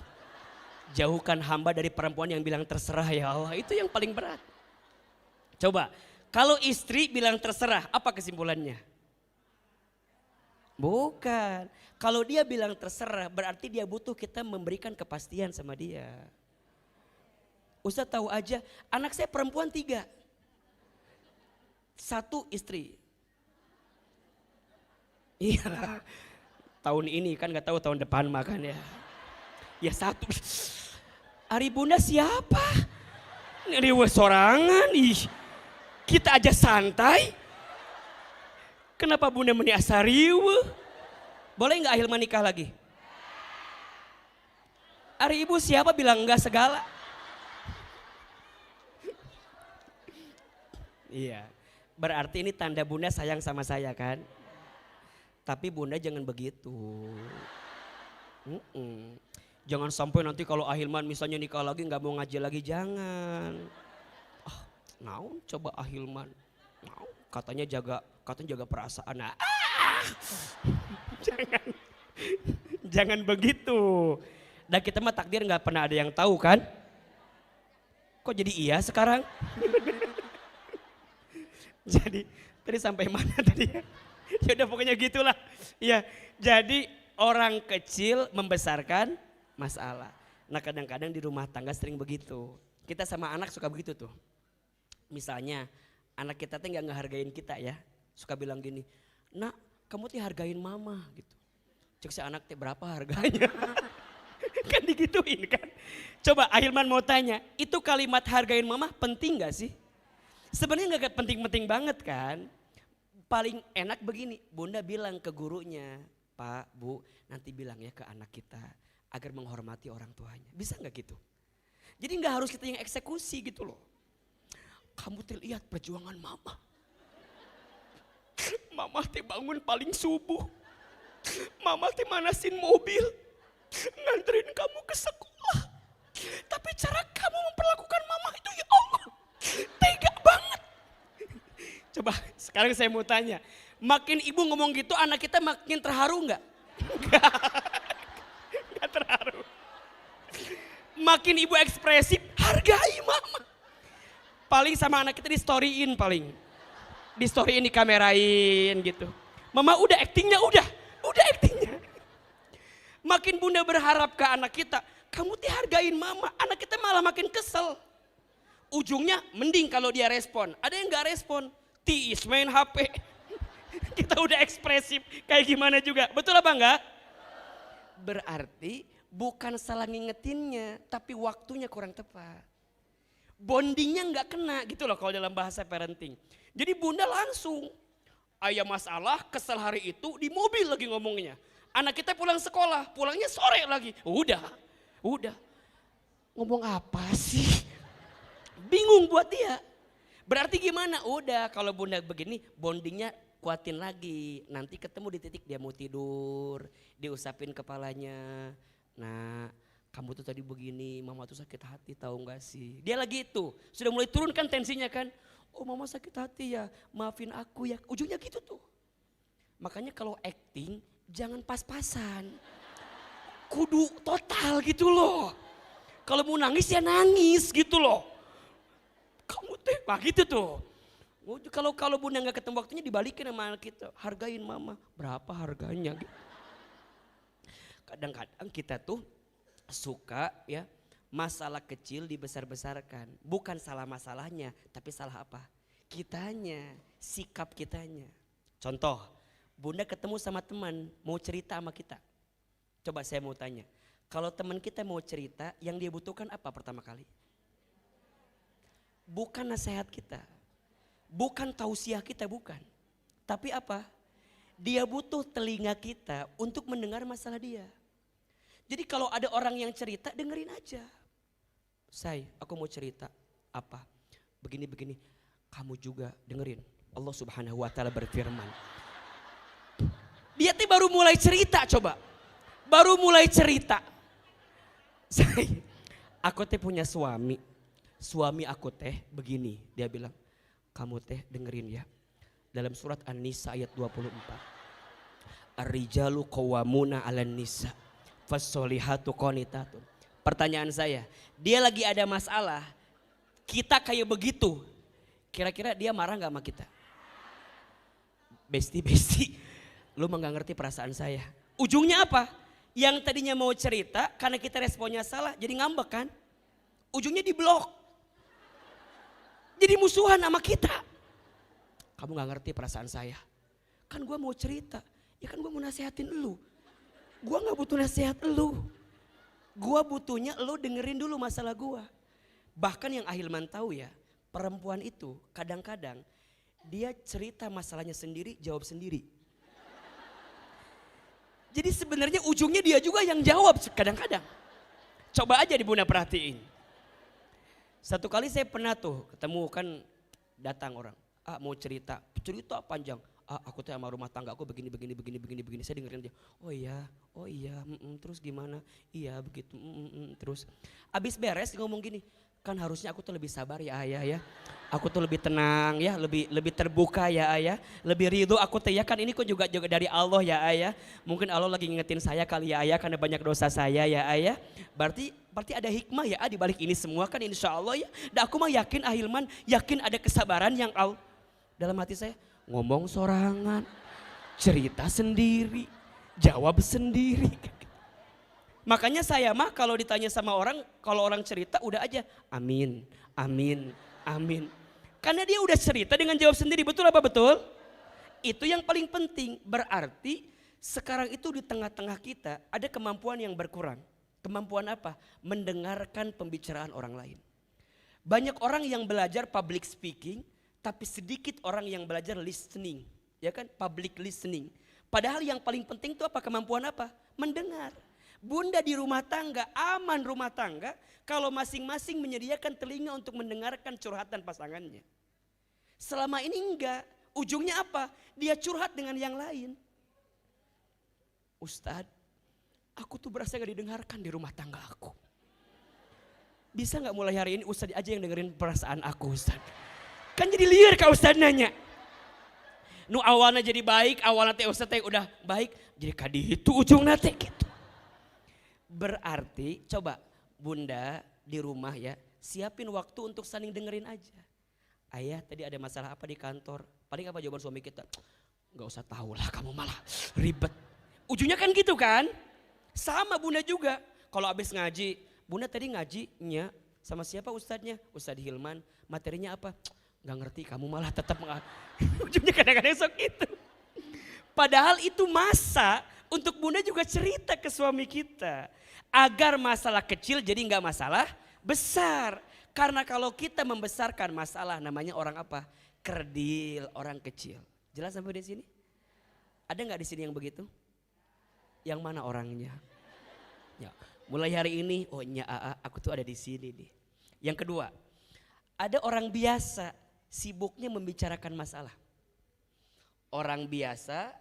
jauhkan hamba dari perempuan yang bilang terserah, ya Allah. Itu yang paling berat. Coba, kalau istri bilang terserah, apa kesimpulannya? Bukan. Kalau dia bilang terserah, berarti dia butuh kita memberikan kepastian sama dia. Ustaz tahu aja, anak saya perempuan 3. 1 istri. Iya. Tahun ini kan gak tahu tahun depan makan ya. Ya 1. Ari Bunda siapa? Riwe sorangan. Ih, kita aja santai. Kenapa Bunda meniasa riwe? Boleh gak Ahilman nikah lagi? Ari ibu siapa bilang enggak segala? Iya, berarti ini tanda Bunda sayang sama saya kan? Tapi Bunda jangan begitu. Jangan sampai nanti kalau Ahilman misalnya nikah lagi nggak mau ngaji lagi, jangan. Naon coba Ahilman, katanya jaga perasaan. Nah, jangan begitu. Dan kita mah takdir nggak pernah ada yang tahu kan? Kok jadi iya sekarang? Jadi tadi sampai mana tadi ya? Ya udah pokoknya gitulah. Ya, jadi orang kecil membesarkan masalah. Nah kadang-kadang di rumah tangga sering begitu. Kita sama anak suka begitu tuh. Misalnya anak kita tuh nggak ngehargain kita ya. Suka bilang gini, nak kamu tuh hargain mama gitu. Cek si anak teh berapa harganya? Kan digituin kan. Coba Ahilman mau tanya, itu kalimat hargain mama penting gak sih? Sebenarnya gak penting-penting banget kan. Paling enak begini, Bunda bilang ke gurunya, Pak, Bu, nanti bilang ya ke anak kita agar menghormati orang tuanya. Bisa gak gitu? Jadi gak harus kita yang eksekusi gitu loh. Kamu lihat perjuangan mama. Mama teh bangun paling subuh. Mama teh manasin mobil. Nganterin kamu ke sekolah. Tapi cara kamu memperlakukan mama itu ya Allah. Tega banget. Coba sekarang saya mau tanya. Makin ibu ngomong gitu anak kita makin terharu gak? Gak terharu. Makin ibu ekspresif, hargai mama. Paling sama anak kita di storyin paling. Di storyin, di kamerain gitu. Mama udah actingnya udah actingnya. Makin Bunda berharap ke anak kita, kamu dihargain mama, anak kita malah makin kesel. Ujungnya mending kalau dia respon, ada yang gak respon, tiis main HP. Kita udah ekspresif kayak gimana juga, betul apa enggak? Berarti bukan salah ngingetinnya, tapi waktunya kurang tepat. Bondingnya nggak kena gitu loh kalau dalam bahasa parenting. Jadi Bunda langsung, ayah masalah kesel hari itu di mobil lagi ngomongnya. Anak kita pulang sekolah, pulangnya sore lagi. Udah. Ngomong apa sih? Bingung buat dia. Berarti gimana? Udah kalau Bunda begini bondingnya kuatin lagi. Nanti ketemu di titik dia mau tidur, diusapin kepalanya. Nah, kamu tuh tadi begini, mama tuh sakit hati tahu gak sih? Dia lagi itu, sudah mulai turun kan tensinya kan? Oh mama sakit hati ya, maafin aku ya. Ujungnya gitu tuh. Makanya kalau acting jangan pas-pasan. Kudu total gitu loh. Kalau mau nangis ya nangis gitu loh. Kamu teh, nah gitu tuh. Kalau Bunda gak ketemu waktunya dibalikin sama anak kita. Hargain mama, berapa harganya? Kadang-kadang kita tuh suka ya masalah kecil dibesar-besarkan. Bukan salah masalahnya, tapi salah apa? Kitanya, sikap kitanya. Contoh, Bunda ketemu sama teman mau cerita sama kita. Coba saya mau tanya, kalau teman kita mau cerita yang dia butuhkan apa pertama kali? Bukan nasihat kita, bukan tausiah kita, bukan. Tapi apa? Dia butuh telinga kita untuk mendengar masalah dia. Jadi kalau ada orang yang cerita dengerin aja. Aku mau cerita apa? Begini-begini. Kamu juga dengerin. Allah Subhanahu wa taala berfirman. Dia tuh baru mulai cerita coba. Baru mulai cerita. Aku teh punya suami. Suami aku teh begini. Dia bilang, kamu teh dengerin ya. Dalam surat An-Nisa ayat 24. Ar-rijalu qawwamuna 'alan nisa. Fassolihatu qanitatun. Pertanyaan saya, dia lagi ada masalah. Kita kayak begitu. Kira-kira dia marah gak sama kita? Besti, lu mah gak ngerti perasaan saya. Ujungnya apa? Yang tadinya mau cerita karena kita responnya salah jadi ngambek kan. Ujungnya diblok. Jadi musuhan sama kita. Kamu gak ngerti perasaan saya. Kan gue mau cerita. Ya kan gue mau nasehatin elu. Gue gak butuh nasihat elu. Gue butuhnya elu dengerin dulu masalah gue. Bahkan yang Ahilman tahu ya. Perempuan itu kadang-kadang dia cerita masalahnya sendiri, jawab sendiri. Jadi sebenarnya ujungnya dia juga yang jawab kadang-kadang. Coba aja di Bunda perhatiin. Satu kali saya pernah tuh ketemu kan datang orang. Mau cerita panjang. Aku tuh sama rumah tangga aku begini. Saya dengerin dia. Oh iya, terus gimana? Iya begitu, terus. Abis beres ngomong gini. Kan harusnya aku tuh lebih sabar ya ayah ya. Aku tuh lebih tenang ya, lebih terbuka ya ayah. Lebih ridho aku tuh ya, kan ini kok juga dari Allah ya ayah. Mungkin Allah lagi ngingetin saya kali ya ayah karena banyak dosa saya ya ayah. Berarti ada hikmah ya di balik ini semua kan insya Allah ya. Dan aku mah yakin Ahilman, yakin ada kesabaran yang Allah. Dalam hati saya ngomong sorangan, cerita sendiri, jawab sendiri. Makanya saya mah kalau ditanya sama orang, kalau orang cerita udah aja amin. Karena dia udah cerita dengan jawab sendiri, betul apa betul? Itu yang paling penting, berarti sekarang itu di tengah-tengah kita ada kemampuan yang berkurang. Kemampuan apa? Mendengarkan pembicaraan orang lain. Banyak orang yang belajar public speaking, tapi sedikit orang yang belajar listening. Ya kan, public listening. Padahal yang paling penting itu apa? Kemampuan apa? Mendengar. Bunda di rumah tangga, aman rumah tangga kalau masing-masing menyediakan telinga untuk mendengarkan curhatan pasangannya. Selama ini enggak, ujungnya apa? Dia curhat dengan yang lain. Ustadz, aku tuh berasa gak didengarkan di rumah tangga aku. Bisa gak mulai hari ini Ustadz aja yang dengerin perasaan aku Ustadz. Kan jadi liar kak Ustadz nanya. Nu awalnya jadi baik, awalnya teh Ustadz teh udah baik, jadi kadi itu ujungnya teh gitu. Berarti coba Bunda di rumah ya, siapin waktu untuk saling dengerin aja. Ayah tadi ada masalah apa di kantor? Paling apa jawaban suami kita? Gak usah tahu lah, kamu malah ribet. Ujungnya kan gitu kan? Sama Bunda juga. Kalau habis ngaji, Bunda tadi ngajinya sama siapa ustadznya? Ustadz Hilman, materinya apa? Gak ngerti, kamu malah tetap ujungnya kadang-kadang sok gitu. Padahal itu masa untuk Bunda juga cerita ke suami kita. Agar masalah kecil jadi gak masalah besar. Karena kalau kita membesarkan masalah namanya orang apa? Kerdil, orang kecil. Jelas sampai di sini? Ada gak di sini yang begitu? Yang mana orangnya? Ya, mulai hari ini, oh nya aku tuh ada di sini nih. Yang kedua, ada orang biasa sibuknya membicarakan masalah. Orang biasa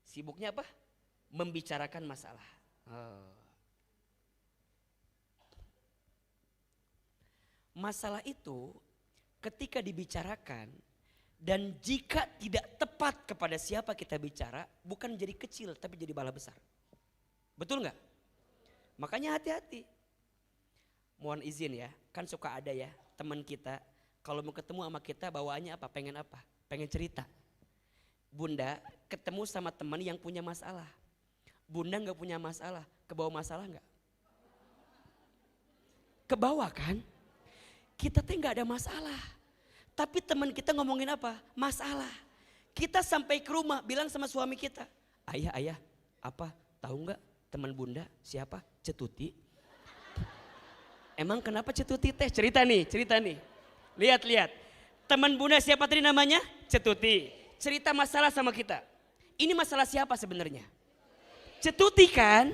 sibuknya apa? Membicarakan masalah. Masalah itu ketika dibicarakan dan jika tidak tepat kepada siapa kita bicara, bukan jadi kecil tapi jadi bala besar. Betul nggak? Makanya hati-hati. Mohon izin ya, kan suka ada ya teman kita kalau mau ketemu sama kita bawaannya apa? Pengen apa? Pengen cerita. Bunda ketemu sama teman yang punya masalah. Bunda nggak punya masalah, kebawa masalah nggak? Kebawa kan? Kita teh nggak ada masalah, tapi teman kita ngomongin apa? Masalah. Kita sampai ke rumah bilang sama suami kita, ayah, apa? Tahu nggak teman Bunda siapa? Cetuti. Emang kenapa Cetuti teh? Cerita nih. Lihat. Teman Bunda siapa tadi namanya? Cetuti. Cerita masalah sama kita. Ini masalah siapa sebenarnya? Cetuti kan?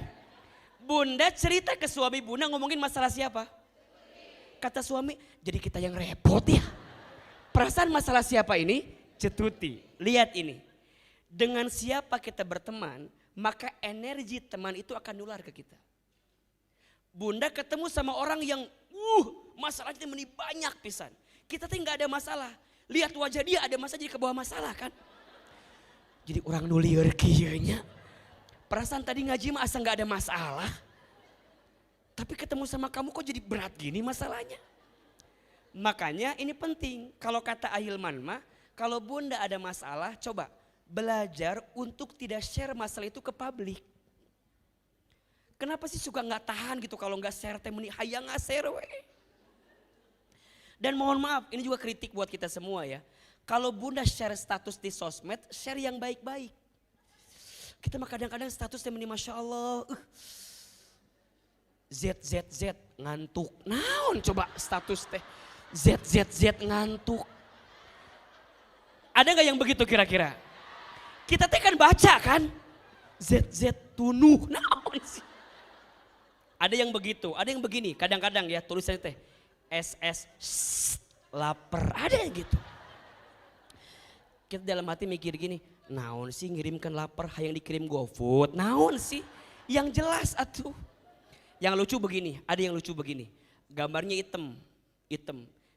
Bunda cerita ke suami Bunda ngomongin masalah siapa? Kata suami, jadi kita yang repot ya. Perasaan masalah siapa ini? Cetuti. Lihat ini. Dengan siapa kita berteman, maka energi teman itu akan nular ke kita. Bunda ketemu sama orang yang masalahnya meni banyak pisan. Kita tuh nggak ada masalah. Lihat wajah dia ada masalah jadi ke bawah masalah kan. Jadi orang nulieur kieu nya. Perasaan tadi ngaji mah asa nggak ada masalah. Tapi ketemu sama kamu kok jadi berat gini masalahnya. Makanya ini penting. Kalau kata Ahilman mah, kalau bunda ada masalah coba belajar untuk tidak share masalah itu ke publik. Kenapa sih suka nggak tahan gitu kalau nggak share teh meni hayang nge-share we. Dan mohon maaf, ini juga kritik buat kita semua ya. Kalau bunda share status di sosmed, share yang baik-baik. Kita mah kadang-kadang statusnya meni Masya Allah. ZZZ ngantuk. Naon coba status teh. ZZZ ngantuk. Ada gak yang begitu kira-kira? Kita teh kan baca kan. ZZ tunuh. Naon sih? Ada yang begitu, ada yang begini. Kadang-kadang ya tulisannya teh. SS lapar. Ada yang gitu. Kita dalam hati mikir gini. Naon sih ngirimkan lapar hayang dikirim GoFood. Naon sih? Yang jelas atuh. Yang lucu begini, ada yang lucu begini. Gambarnya hitam.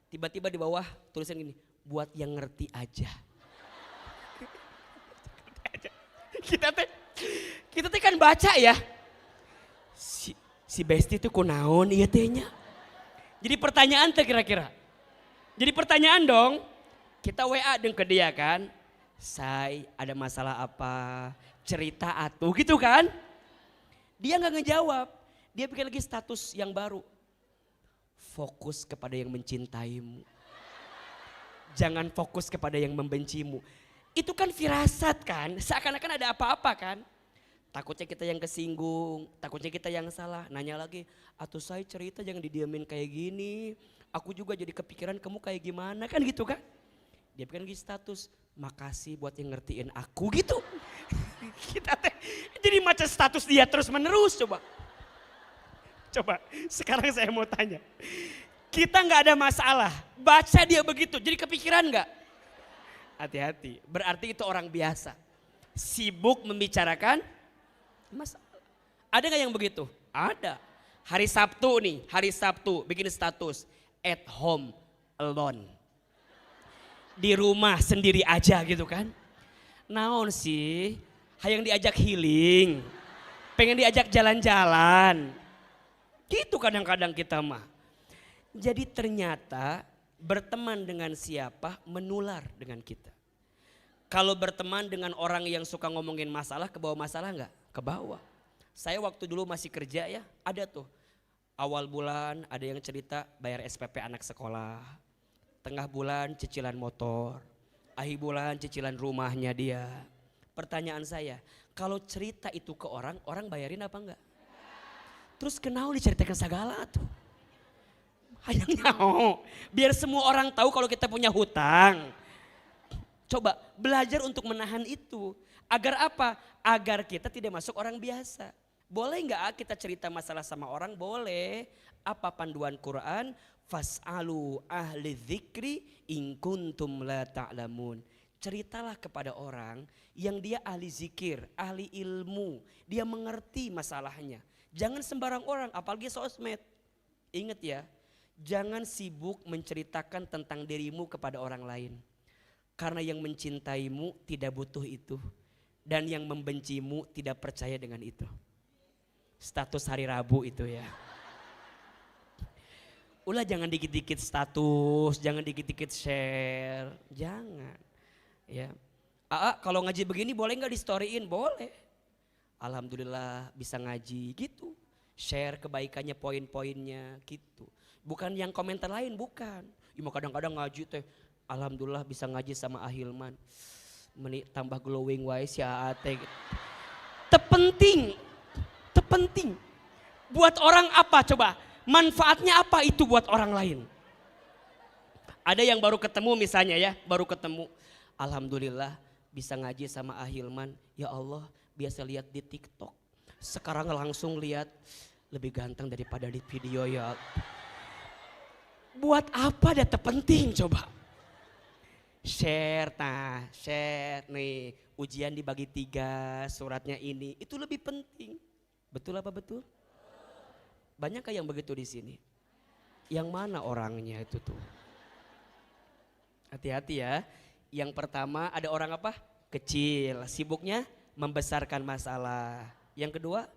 Tiba-tiba di bawah tulisan gini, buat yang ngerti aja. Kita teh kan baca ya. Si Besti itu kunaon ieu teh nya. Jadi pertanyaan teh kira-kira. Jadi pertanyaan dong. Kita WA deng ke dia kan. Say, ada masalah apa? Cerita atuh gitu kan. Dia nggak ngejawab. Dia bikin lagi status yang baru. Fokus kepada yang mencintaimu. Jangan fokus kepada yang membencimu. Itu kan firasat kan. Seakan-akan ada apa-apa kan. Takutnya kita yang kesinggung. Takutnya kita yang salah. Nanya lagi. Atuh saya cerita jangan didiamin kayak gini. Aku juga jadi kepikiran kamu kayak gimana kan gitu kan. Dia bikin lagi status. Makasih buat yang ngertiin aku gitu. Kita teh jadi macam status dia terus menerus coba. Coba sekarang saya mau tanya. Kita nggak ada masalah. Baca dia begitu jadi kepikiran nggak? Hati-hati. Berarti itu orang biasa. Sibuk membicarakan masalah. Ada nggak yang begitu? Ada. Hari Sabtu nih. Hari Sabtu bikin status. At home alone. Di rumah sendiri aja gitu kan. Naon sih. Hayang diajak healing. Pengen diajak jalan-jalan. Gitu kadang-kadang kita mah. Jadi ternyata berteman dengan siapa menular dengan kita. Kalau berteman dengan orang yang suka ngomongin masalah, ke bawah masalah enggak? Ke bawah. Saya waktu dulu masih kerja ya, ada tuh. Awal bulan ada yang cerita bayar SPP anak sekolah. Tengah bulan cicilan motor. Akhir bulan cicilan rumahnya dia. Pertanyaan saya, kalau cerita itu ke orang, orang bayarin apa enggak? Terus kenal diceritakan segala tuh. Hayang nyaho. Biar semua orang tahu kalau kita punya hutang. Coba belajar untuk menahan itu. Agar apa? Agar kita tidak masuk orang biasa. Boleh nggak kita cerita masalah sama orang? Boleh. Apa panduan Quran? Fas'alu ahli dzikri in kuntum la ta'lamun. Ceritalah kepada orang yang dia ahli zikir, ahli ilmu. Dia mengerti masalahnya. Jangan sembarang orang, apalagi sosmed. Ingat ya, jangan sibuk menceritakan tentang dirimu kepada orang lain. Karena yang mencintaimu tidak butuh itu. Dan yang membencimu tidak percaya dengan itu. Status hari Rabu itu ya. Ulah jangan dikit-dikit status, jangan dikit-dikit share. Jangan. Ya. Kalau ngaji begini boleh gak di storyin? Boleh. Alhamdulillah bisa ngaji gitu. Share kebaikannya poin-poinnya gitu. Bukan yang komentar lain, bukan. Cuma kadang-kadang ngaji teh. Alhamdulillah bisa ngaji sama Ahilman. Meni tambah glowing wae si Ate. Terpenting. Buat orang apa coba? Manfaatnya apa itu buat orang lain? Ada yang baru ketemu misalnya ya, baru ketemu. Alhamdulillah bisa ngaji sama Ahilman. Ya Allah, biasa lihat di TikTok. Sekarang langsung lihat lebih ganteng daripada di video ya. Buat apa data penting coba? Share nih ujian dibagi 3, suratnya ini, itu lebih penting. Betul apa betul? Banyakkah yang begitu di sini? Yang mana orangnya itu tuh? Hati-hati ya. Yang pertama ada orang apa? Kecil, sibuknya membesarkan masalah. Yang kedua,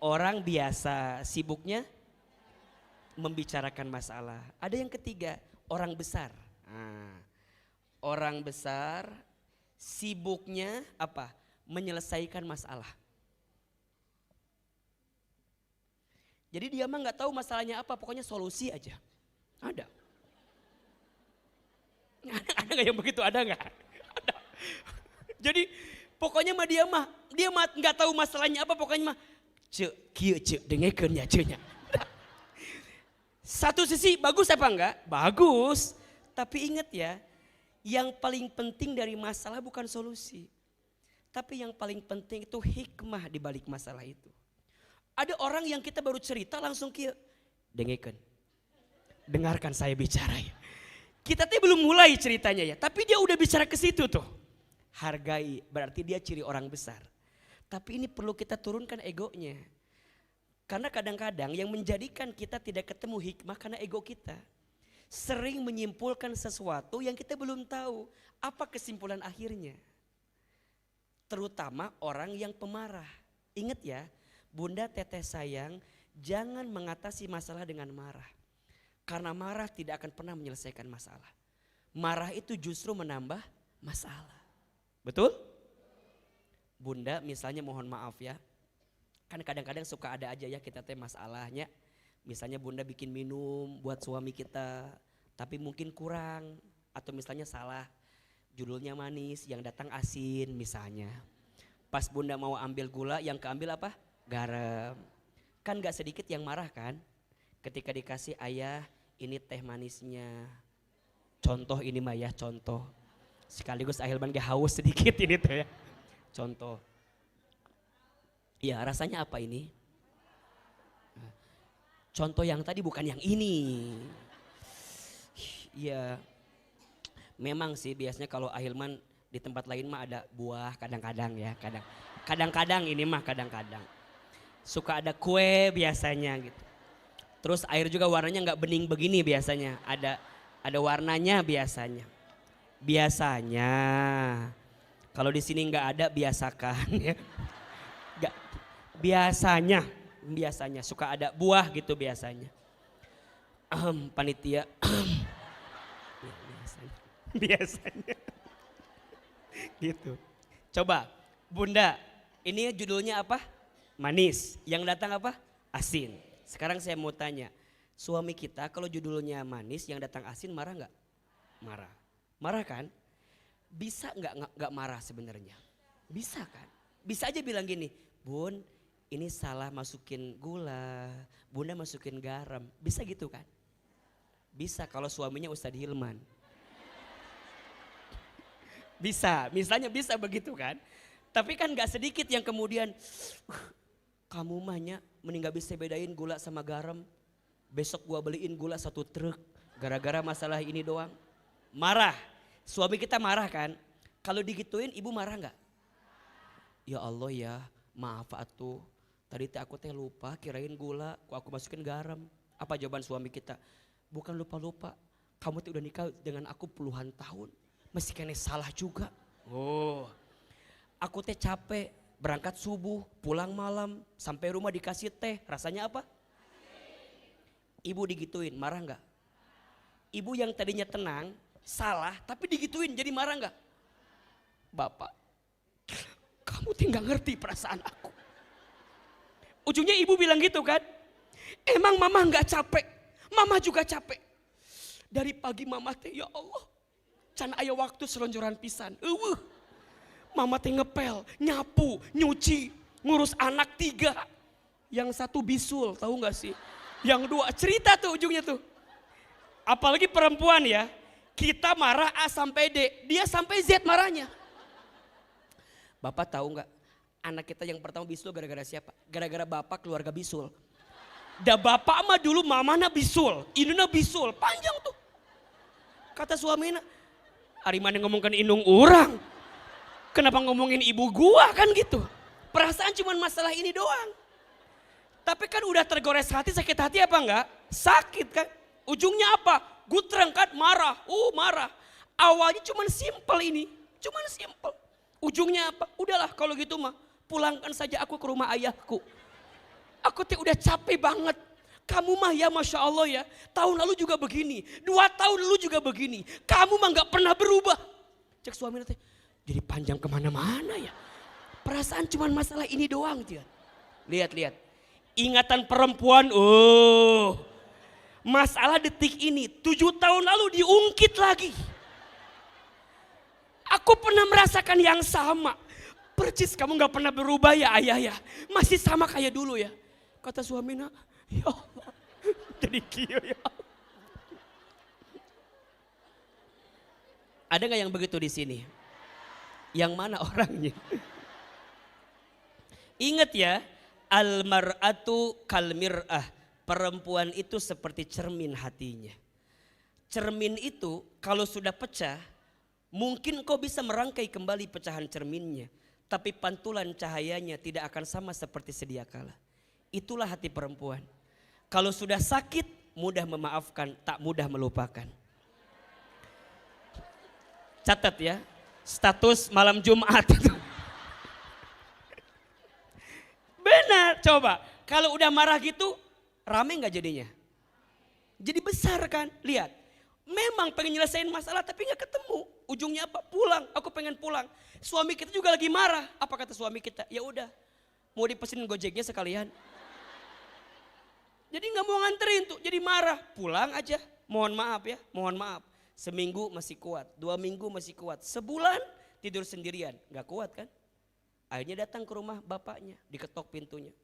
orang biasa, sibuknya membicarakan masalah. Ada yang ketiga, orang besar. Nah, orang besar sibuknya apa? Menyelesaikan masalah. Jadi dia mah nggak tahu masalahnya apa, pokoknya solusi aja. Ada. Ada nggak yang begitu? Ada nggak? Ada. Jadi pokoknya mah dia mah nggak tahu masalahnya apa, pokoknya mah cek dengekeun ya ceknya. Satu sisi bagus apa enggak? Bagus. Tapi ingat ya, yang paling penting dari masalah bukan solusi. Tapi yang paling penting itu hikmah di balik masalah itu. Ada orang yang kita baru cerita langsung dengekeun. Dengarkan saya bicara ya. Kita tuh belum mulai ceritanya ya, tapi dia udah bicara ke situ tuh. Hargai, berarti dia ciri orang besar. Tapi ini perlu kita turunkan egonya. Karena kadang-kadang yang menjadikan kita tidak ketemu hikmah karena ego kita. Sering menyimpulkan sesuatu yang kita belum tahu apa kesimpulan akhirnya. Terutama orang yang pemarah. Ingat ya, Bunda Teteh sayang, jangan mengatasi masalah dengan marah. Karena marah tidak akan pernah menyelesaikan masalah. Marah itu justru menambah masalah. Betul? Bunda misalnya mohon maaf ya. Kan kadang-kadang suka ada aja ya kita teh masalahnya. Misalnya Bunda bikin minum buat suami kita. Tapi mungkin kurang. Atau misalnya salah. Judulnya manis, yang datang asin misalnya. Pas Bunda mau ambil gula, yang keambil apa? Garam. Kan gak sedikit yang marah kan? Ketika dikasih ayah ini teh manisnya. Contoh ini mah ya contoh. Sekaligus Ahilman gak haus sedikit ini tuh ya. Contoh. Ya rasanya apa ini? Contoh yang tadi bukan yang ini. Ya memang sih biasanya kalau Ahilman di tempat lain mah ada buah kadang-kadang ya. Kadang-kadang ini mah kadang-kadang. Suka ada kue biasanya gitu. Terus air juga warnanya nggak bening begini biasanya. Ada warnanya biasanya. Biasanya. Kalau di sini nggak ada biasakan ya. Gak, biasanya suka ada buah gitu biasanya. Panitia. biasanya. Gitu. Coba Bunda, ini judulnya apa? Manis. Yang datang apa? Asin. Sekarang saya mau tanya, suami kita kalau judulnya manis yang datang asin marah nggak? Marah. Marah kan? Bisa nggak marah sebenarnya? Bisa kan? Bisa aja bilang gini, Bun ini salah masukin gula, Bunda masukin garam. Bisa gitu kan? Bisa kalau suaminya Ustadz Hilman. Bisa, misalnya bisa begitu kan? Tapi kan gak sedikit yang kemudian kamu mahnya mending gak bisa bedain gula sama garam. Besok gua beliin gula 1 truk gara-gara masalah ini doang. Marah, suami kita marah kan? Kalau digituin ibu marah gak? Ya Allah ya, maaf atuh. Tadi aku lupa kirain gula, kok aku masukin garam. Apa jawaban suami kita? Bukan lupa-lupa, kamu tuh udah nikah dengan aku puluhan tahun. Masih kena salah juga. Oh, aku teh capek berangkat subuh, pulang malam, sampai rumah dikasih teh. Rasanya apa? Ibu digituin, marah nggak? Ibu yang tadinya tenang, salah, tapi digituin jadi marah nggak? Bapak, kamu tinggal ngerti perasaan aku. Ujungnya ibu bilang gitu kan? Emang mama nggak capek? Mama juga capek. Dari pagi mama teh ya Allah. Can aya waktu selonjoran pisan. Mama teh ngepel, nyapu, nyuci, ngurus anak 3. Yang 1 bisul, tahu nggak sih? Yang 2 cerita tuh ujungnya tuh. Apalagi perempuan ya, kita marah A sampai D, dia sampai Z marahnya. Bapak tahu nggak? Anak kita yang pertama bisul gara-gara siapa? Gara-gara bapak keluarga bisul. Da bapak mah dulu mamana bisul, induna bisul, panjang tuh. Kata suaminya, ari mana ngomongkan indung orang. Kenapa ngomongin ibu gua kan gitu. Perasaan cuma masalah ini doang. Tapi kan udah tergores hati, sakit hati apa enggak? Sakit kan. Ujungnya apa? Gutreng kan, marah. Marah. Awalnya cuma simple ini. Cuma simple. Ujungnya apa? Udahlah kalau gitu mah. Pulangkan saja aku ke rumah ayahku. Aku udah capek banget. Kamu mah ya Masya Allah ya. Tahun lalu juga begini. 2 tahun lalu juga begini. Kamu mah gak pernah berubah. Cek suami nanti. Jadi panjang kemana-mana ya. Perasaan cuma masalah ini doang dia. Lihat. Ingatan perempuan. Masalah detik ini 7 tahun lalu diungkit lagi. Aku pernah merasakan yang sama. Percis kamu gak pernah berubah ya ayah ya. Masih sama kayak dulu ya. Kata suaminya, ya Allah. Jadi kio ya Allah. Ada gak yang begitu di sini? Yang mana orangnya? Ingat ya, almar'atu kalmir'ah. Perempuan itu seperti cermin hatinya. Cermin itu kalau sudah pecah, mungkin kau bisa merangkai kembali pecahan cerminnya. Tapi pantulan cahayanya tidak akan sama seperti sedia kala. Itulah hati perempuan. Kalau sudah sakit, mudah memaafkan, tak mudah melupakan. Catat ya, status malam Jumat. Benar, coba. Kalau udah marah gitu, rame gak jadinya? Jadi besar kan, lihat. Memang pengen nyelesain masalah tapi gak ketemu. Ujungnya apa? Pulang, aku pengen pulang. Suami kita juga lagi marah. Apa kata suami kita? Ya udah, mau dipesenin Gojeknya sekalian. Jadi gak mau nganterin tuh, jadi marah. Pulang aja, mohon maaf ya, mohon maaf. Seminggu masih kuat, 2 minggu masih kuat. Sebulan tidur sendirian, gak kuat kan? Akhirnya datang ke rumah bapaknya, diketok pintunya.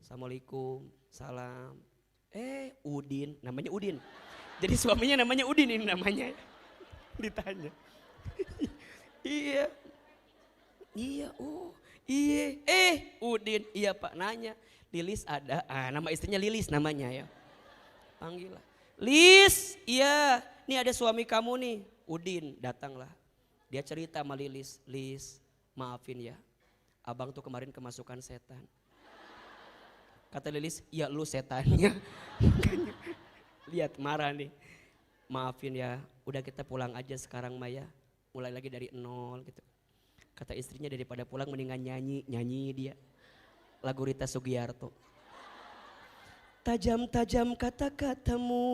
Assalamualaikum, salam. Udin, namanya Udin. Jadi suaminya namanya Udin ini namanya. Ditanya. Iya, Udin, iya Pak, nanya. Lilis ada, nama istrinya Lilis namanya ya. Panggil lah. Lis, iya, nih ada suami kamu nih, Udin, datanglah. Dia cerita sama Lilis, Lis, maafin ya, abang tuh kemarin kemasukan setan. Kata Lilis, ya lu setannya. Lihat marah nih. Maafin ya, udah kita pulang aja sekarang Maya. Mulai lagi dari nol gitu. Kata istrinya daripada pulang mendingan nyanyi dia. Lagu Rita Sugiarto. Tajam-tajam kata-katamu,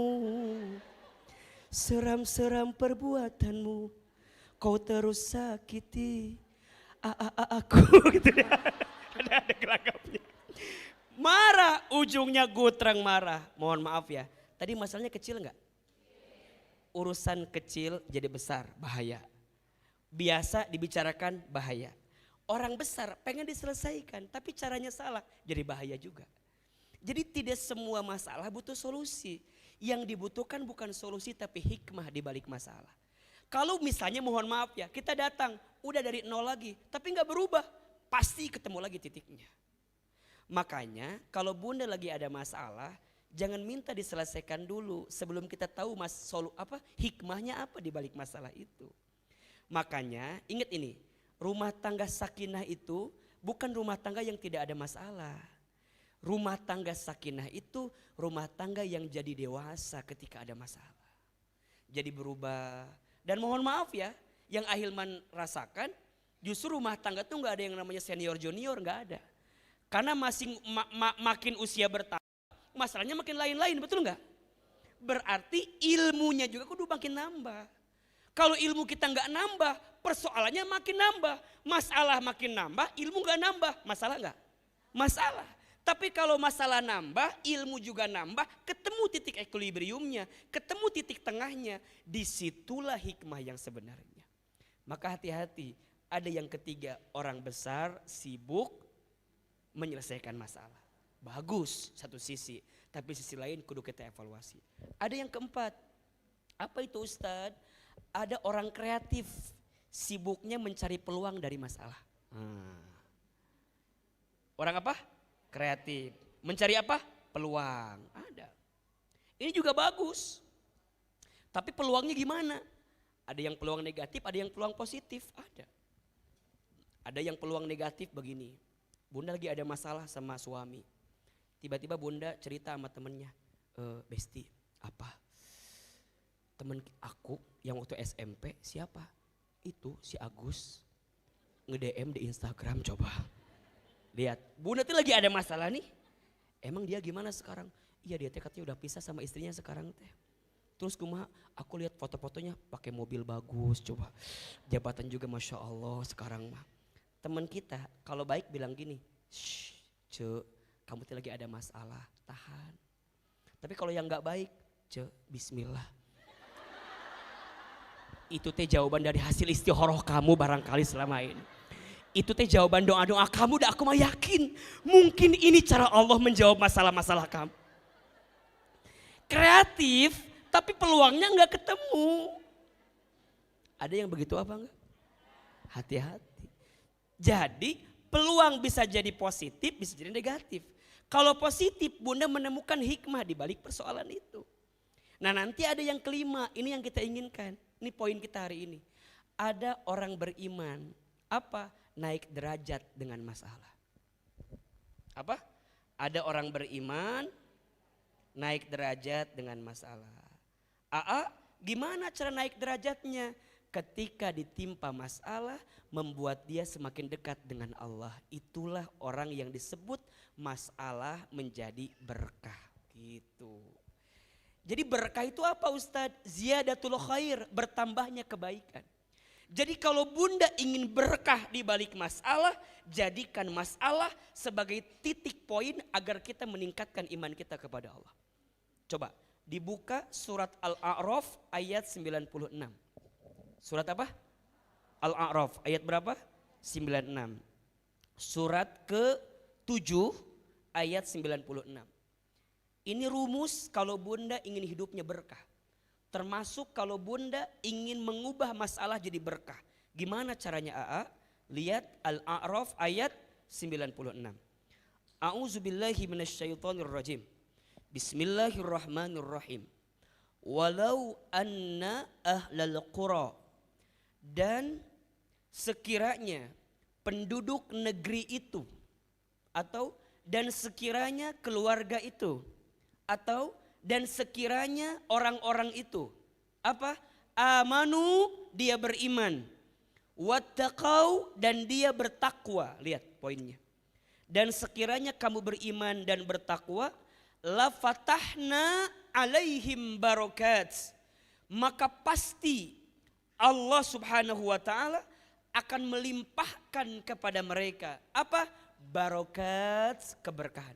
seram-seram perbuatanmu, kau terus sakiti aku gitu ya. Ada gelagapnya. Marah, ujungnya gutreng marah. Mohon maaf ya, tadi masalahnya kecil enggak? Urusan kecil jadi besar, bahaya. Biasa dibicarakan, bahaya. Orang besar pengen diselesaikan, tapi caranya salah, jadi bahaya juga. Jadi tidak semua masalah butuh solusi. Yang dibutuhkan bukan solusi tapi hikmah di balik masalah. Kalau misalnya mohon maaf ya, kita datang udah dari nol lagi, tapi gak berubah, pasti ketemu lagi titiknya. Makanya kalau bunda lagi ada masalah, jangan minta diselesaikan dulu sebelum kita tahu hikmahnya apa di balik masalah itu. Makanya ingat ini, rumah tangga sakinah itu bukan rumah tangga yang tidak ada masalah. Rumah tangga sakinah itu rumah tangga yang jadi dewasa ketika ada masalah. Jadi berubah. Dan mohon maaf ya, yang Ahilman rasakan justru rumah tangga tuh gak ada yang namanya senior junior, gak ada. Karena makin usia bertambah, masalahnya makin lain-lain, betul gak? Berarti ilmunya juga kudu makin nambah. Kalau ilmu kita gak nambah, persoalannya makin nambah. Masalah makin nambah, ilmu gak nambah. Masalah gak? Masalah. Tapi kalau masalah nambah, ilmu juga nambah, ketemu titik equilibriumnya, ketemu titik tengahnya, disitulah hikmah yang sebenarnya. Maka hati-hati, ada yang ketiga, orang besar sibuk menyelesaikan masalah. Bagus satu sisi, tapi sisi lain kudu kita evaluasi. Ada yang keempat, apa itu Ustadz? Ada orang kreatif, sibuknya mencari peluang dari masalah. Orang apa? Kreatif. Mencari apa? Peluang. Ada. Ini juga bagus. Tapi peluangnya gimana? Ada yang peluang negatif, ada yang peluang positif. Ada. Ada yang peluang negatif begini. Bunda lagi ada masalah sama suami. Tiba-tiba bunda cerita sama temennya. Besti, apa? Temen aku yang waktu SMP siapa? Itu si Agus. Nge-DM di Instagram coba. Lihat, bunda tuh lagi ada masalah nih. Emang dia gimana sekarang? Iya dia katanya udah pisah sama istrinya sekarang teh. Terus kumaha, aku lihat foto-fotonya pakai mobil bagus coba. Jabatan juga Masya Allah sekarang mah. Teman kita kalau baik bilang gini, shh ce, kamu tuh lagi ada masalah, tahan. Tapi kalau yang gak baik, ce, bismillah. Itu teh jawaban dari hasil istikharah kamu barangkali selama ini. Itu teh jawaban doa-doa kamu dan aku mah yakin. Mungkin ini cara Allah menjawab masalah-masalah kamu. Kreatif tapi peluangnya gak ketemu. Ada yang begitu apa enggak? Hati-hati. Jadi peluang bisa jadi positif, bisa jadi negatif. Kalau positif, bunda menemukan hikmah di balik persoalan itu. Nah nanti ada yang kelima, ini yang kita inginkan. Ini poin kita hari ini. Ada orang beriman, apa? Naik derajat dengan masalah. Apa? Ada orang beriman, naik derajat dengan masalah. Gimana cara naik derajatnya? Ketika ditimpa masalah membuat dia semakin dekat dengan Allah. Itulah orang yang disebut masalah menjadi berkah gitu. Jadi berkah itu apa Ustadz? Ziyadatul khair, bertambahnya kebaikan. Jadi kalau bunda ingin berkah di balik masalah, jadikan masalah sebagai titik poin agar kita meningkatkan iman kita kepada Allah. Coba dibuka surat Al-A'raf ayat 96. Surat apa? Al-A'raf ayat berapa? 96. Surat ke-7 ayat 96. Ini rumus kalau bunda ingin hidupnya berkah. Termasuk kalau bunda ingin mengubah masalah jadi berkah. Gimana caranya AA? Lihat Al-A'raf ayat 96. A'udzubillahi minasyaitonirrajim. Bismillahirrahmanirrahim. Walau anna ahlal qura, dan sekiranya penduduk negeri itu, atau dan sekiranya keluarga itu, atau dan sekiranya orang-orang itu, apa? Amanu, dia beriman, wattaqau, dan dia bertakwa. Lihat poinnya. Dan sekiranya kamu beriman dan bertakwa, la fatahna alaihim barakat, maka pasti Allah subhanahu wa ta'ala akan melimpahkan kepada mereka apa? Barakat, keberkahan.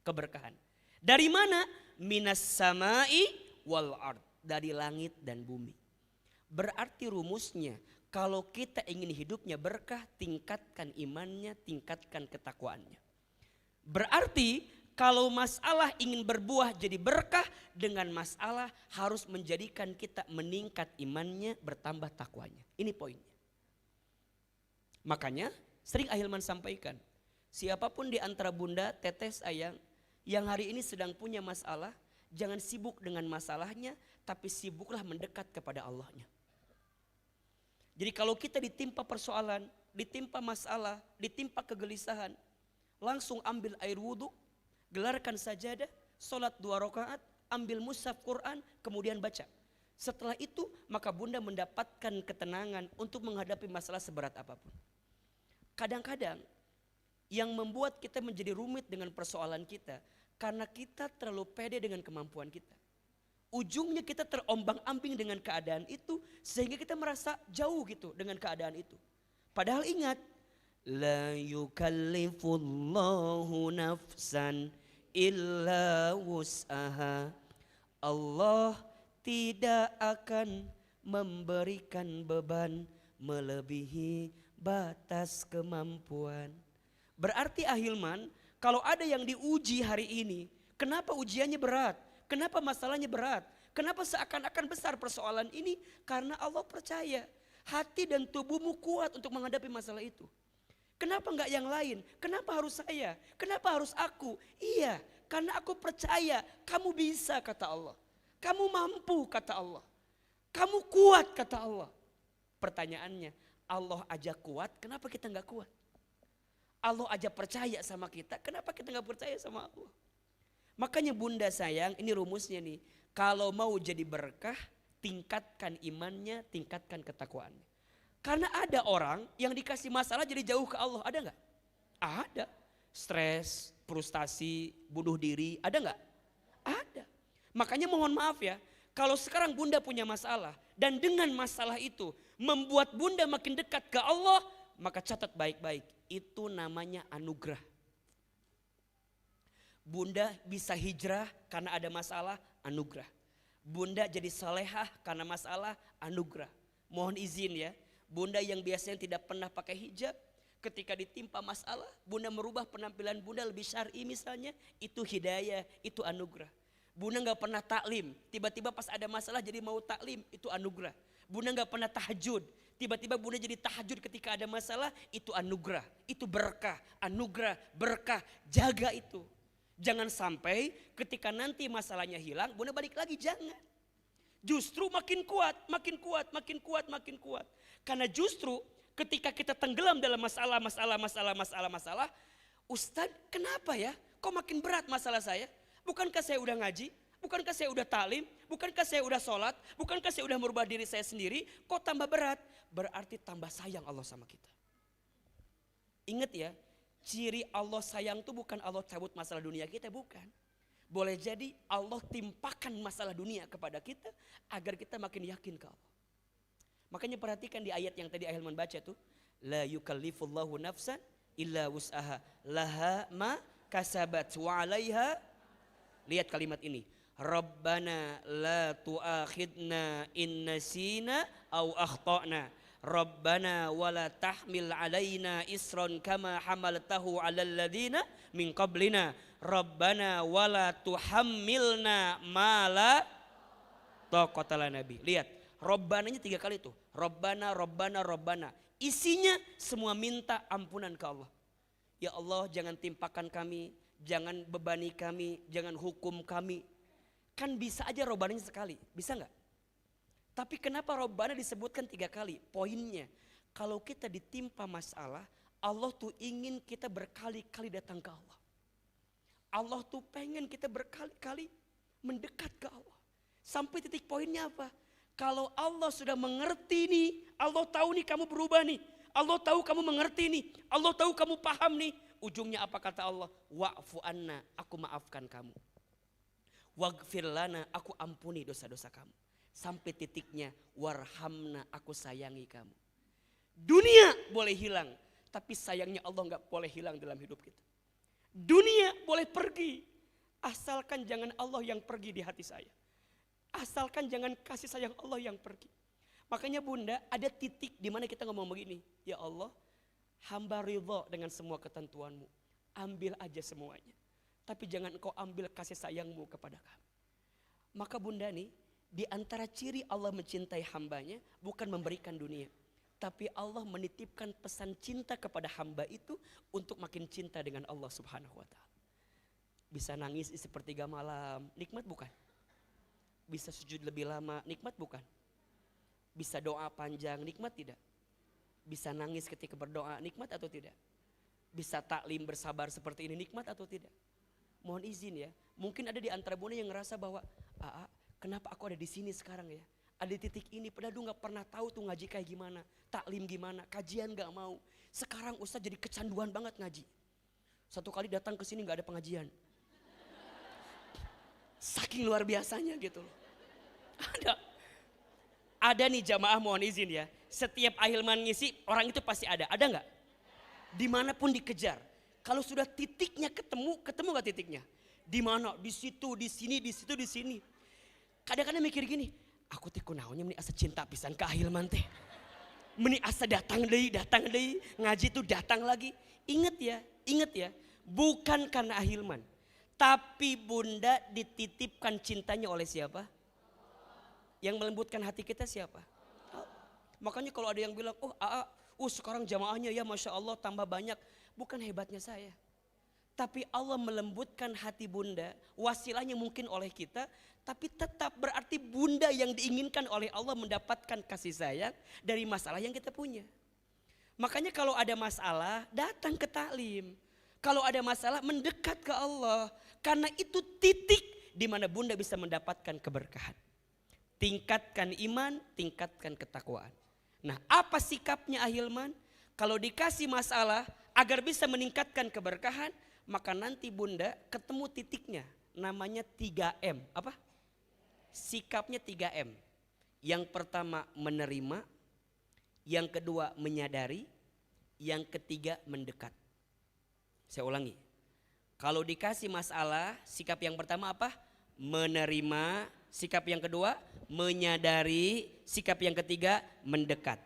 Keberkahan. Dari mana? Minas samai wal ard, dari langit dan bumi. Berarti rumusnya kalau kita ingin hidupnya berkah, tingkatkan imannya, tingkatkan ketakwaannya. Berarti kalau masalah ingin berbuah jadi berkah, dengan masalah harus menjadikan kita meningkat imannya, bertambah takwanya. Ini poinnya. Makanya sering Ahilman sampaikan, siapapun di antara bunda, teteh, sayang, yang hari ini sedang punya masalah, jangan sibuk dengan masalahnya, tapi sibuklah mendekat kepada Allahnya. Jadi kalau kita ditimpa persoalan, ditimpa masalah, ditimpa kegelisahan, langsung ambil air wudhu, gelarkan sajadah, sholat 2 rakaat, ambil mushaf Quran, kemudian baca. Setelah itu maka bunda mendapatkan ketenangan untuk menghadapi masalah seberat apapun. Kadang-kadang yang membuat kita menjadi rumit dengan persoalan kita, karena kita terlalu pede dengan kemampuan kita. Ujungnya kita terombang-ambing dengan keadaan itu, sehingga kita merasa jauh gitu dengan keadaan itu. Padahal ingat, la yukallifullahu nafsan illa wus'aha. Allah tidak akan memberikan beban melebihi batas kemampuan. Berarti Ahilman, kalau ada yang diuji hari ini, kenapa ujiannya berat? Kenapa masalahnya berat? Kenapa seakan-akan besar persoalan ini? Karena Allah percaya hati dan tubuhmu kuat untuk menghadapi masalah itu. Kenapa enggak yang lain? Kenapa harus saya? Kenapa harus aku? Iya, karena aku percaya kamu bisa, kata Allah. Kamu mampu, kata Allah. Kamu kuat, kata Allah. Pertanyaannya, Allah aja kuat, kenapa kita nggak kuat? Allah aja percaya sama kita, kenapa kita nggak percaya sama Allah? Makanya bunda sayang, ini rumusnya nih. Kalau mau jadi berkah, tingkatkan imannya, tingkatkan ketakwaannya. Karena ada orang yang dikasih masalah jadi jauh ke Allah, ada nggak? Ada. Stres, frustasi, bunuh diri, ada nggak? Ada. Makanya mohon maaf ya, kalau sekarang bunda punya masalah dan dengan masalah itu membuat bunda makin dekat ke Allah, maka catat baik-baik, itu namanya anugerah. Bunda bisa hijrah karena ada masalah, anugerah. Bunda jadi salehah karena masalah, anugerah. Mohon izin ya, bunda yang biasanya tidak pernah pakai hijab, ketika ditimpa masalah, bunda merubah penampilan bunda lebih syar'i misalnya, itu hidayah, itu anugerah. Bunda gak pernah taklim, tiba-tiba pas ada masalah jadi mau taklim, itu anugerah. Bunda gak pernah tahajud, tiba-tiba bunda jadi tahajud ketika ada masalah, itu anugerah, itu berkah, anugerah, berkah, jaga itu. Jangan sampai ketika nanti masalahnya hilang, bunda balik lagi, jangan. Justru makin kuat, makin kuat, makin kuat, makin kuat. Karena justru ketika kita tenggelam dalam masalah, Ustadz kenapa ya? Kok makin berat masalah saya? Bukankah saya udah ngaji? Bukankah saya udah talim? Bukankah saya udah sholat? Bukankah saya udah merubah diri saya sendiri? Kok tambah berat? Berarti tambah sayang Allah sama kita. Ingat ya, ciri Allah sayang itu bukan Allah cabut masalah dunia kita, bukan. Boleh jadi Allah timpakan masalah dunia kepada kita agar kita makin yakin ke Allah. Makanya perhatikan di ayat yang tadi Ahilman baca tuh, la yukallifullahu nafsan illa wus'aha laha ma kasabat wa 'alaiha. Lihat kalimat ini, Rabbana la tu'akhidna in nasina aw akhtana. Rabbana wala tahmil 'alaina isran kama hamaltahu 'alal ladzina min qablina. Rabbana wala tuhammilna ma la taqata lana bi. Lihat, Robbananya 3 kali tuh. Robbana, Robbana, Robbana. Isinya semua minta ampunan ke Allah. Ya Allah, jangan timpakan kami, jangan bebani kami, jangan hukum kami. Kan bisa aja Robbananya sekali, bisa nggak? Tapi kenapa Robbana disebutkan 3 kali? Poinnya, kalau kita ditimpa masalah, Allah tuh ingin kita berkali-kali datang ke Allah. Allah tuh pengen kita berkali-kali mendekat ke Allah. Sampai titik poinnya apa? Kalau Allah sudah mengerti nih, Allah tahu nih kamu berubah nih, Allah tahu kamu mengerti nih, Allah tahu kamu paham nih. Ujungnya apa kata Allah? Wa'fu anna, aku maafkan kamu. Waghfir lana, aku ampuni dosa-dosa kamu. Sampai titiknya warhamna, aku sayangi kamu. Dunia boleh hilang, tapi sayangnya Allah gak boleh hilang dalam hidup kita. Dunia boleh pergi, asalkan jangan Allah yang pergi di hati saya. Asalkan jangan kasih sayang Allah yang pergi. Makanya bunda, ada titik di mana kita ngomong begini, ya Allah, hamba ridho dengan semua ketentuanmu. Ambil aja semuanya. Tapi jangan engkau ambil kasih sayangmu kepada kami. Maka bunda nih, di antara ciri Allah mencintai hambanya, bukan memberikan dunia. Tapi Allah menitipkan pesan cinta kepada hamba itu untuk makin cinta dengan Allah subhanahu wa ta'ala. Bisa nangis di sepertiga malam, nikmat bukan? Bisa sujud lebih lama, nikmat bukan? Bisa doa panjang, nikmat tidak? Bisa nangis ketika berdoa, nikmat atau tidak? Bisa taklim bersabar seperti ini, nikmat atau tidak? Mohon izin ya, mungkin ada di antara bunda yang ngerasa bahwa, kenapa aku ada di sini sekarang ya? Ada di titik ini, padahal dulu gak pernah tahu tuh ngaji kayak gimana, taklim gimana, kajian gak mau. Sekarang Ustaz jadi kecanduan banget ngaji. Satu kali datang ke sini gak ada pengajian. Saking luar biasanya gitu loh. Ada nih jamaah, mohon izin ya. Setiap Ahilman ngisi orang itu pasti ada nggak? Dimanapun dikejar. Kalau sudah titiknya ketemu nggak titiknya? Di mana? Di situ, di sini, di situ, di sini. Kadang-kadang mikir gini, aku teh kunaonnya meni asa cinta pisan ke Ahilman teh. Meni asa datang deui, ngaji tuh datang lagi. Ingat ya, bukan karena Ahilman. Tapi bunda dititipkan cintanya oleh siapa? Yang melembutkan hati kita siapa? Makanya kalau ada yang bilang, sekarang jamaahnya ya Masya Allah tambah banyak. Bukan hebatnya saya. Tapi Allah melembutkan hati bunda, wasilahnya mungkin oleh kita. Tapi tetap berarti bunda yang diinginkan oleh Allah mendapatkan kasih sayang dari masalah yang kita punya. Makanya kalau ada masalah datang ke taklim. Kalau ada masalah mendekat ke Allah. Karena itu titik di mana bunda bisa mendapatkan keberkahan. Tingkatkan iman, tingkatkan ketakwaan. Nah, apa sikapnya Ahilman? Kalau dikasih masalah agar bisa meningkatkan keberkahan, maka nanti bunda ketemu titiknya. Namanya 3M. Apa? Sikapnya 3M. Yang pertama menerima, yang kedua menyadari, yang ketiga mendekat. Saya ulangi. Kalau dikasih masalah, sikap yang pertama apa? Menerima. Sikap yang kedua menyadari. Sikap yang ketiga mendekat.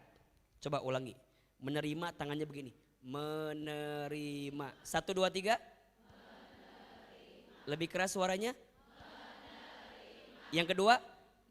Coba ulangi. Menerima tangannya begini. Menerima. 1, 2, 3. Lebih keras suaranya. Yang kedua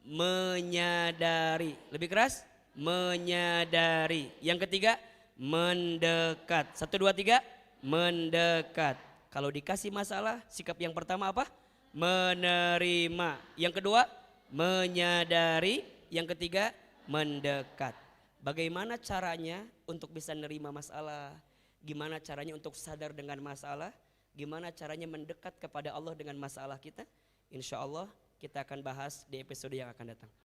menyadari. Lebih keras. Menyadari. Yang ketiga mendekat. 1, 2, 3. Mendekat. Kalau dikasih masalah, sikap yang pertama apa? Menerima. Yang kedua menyadari. Yang ketiga mendekat. Bagaimana caranya untuk bisa nerima masalah? Gimana caranya untuk sadar dengan masalah? Gimana caranya mendekat kepada Allah dengan masalah kita? Insya Allah kita akan bahas di episode yang akan datang.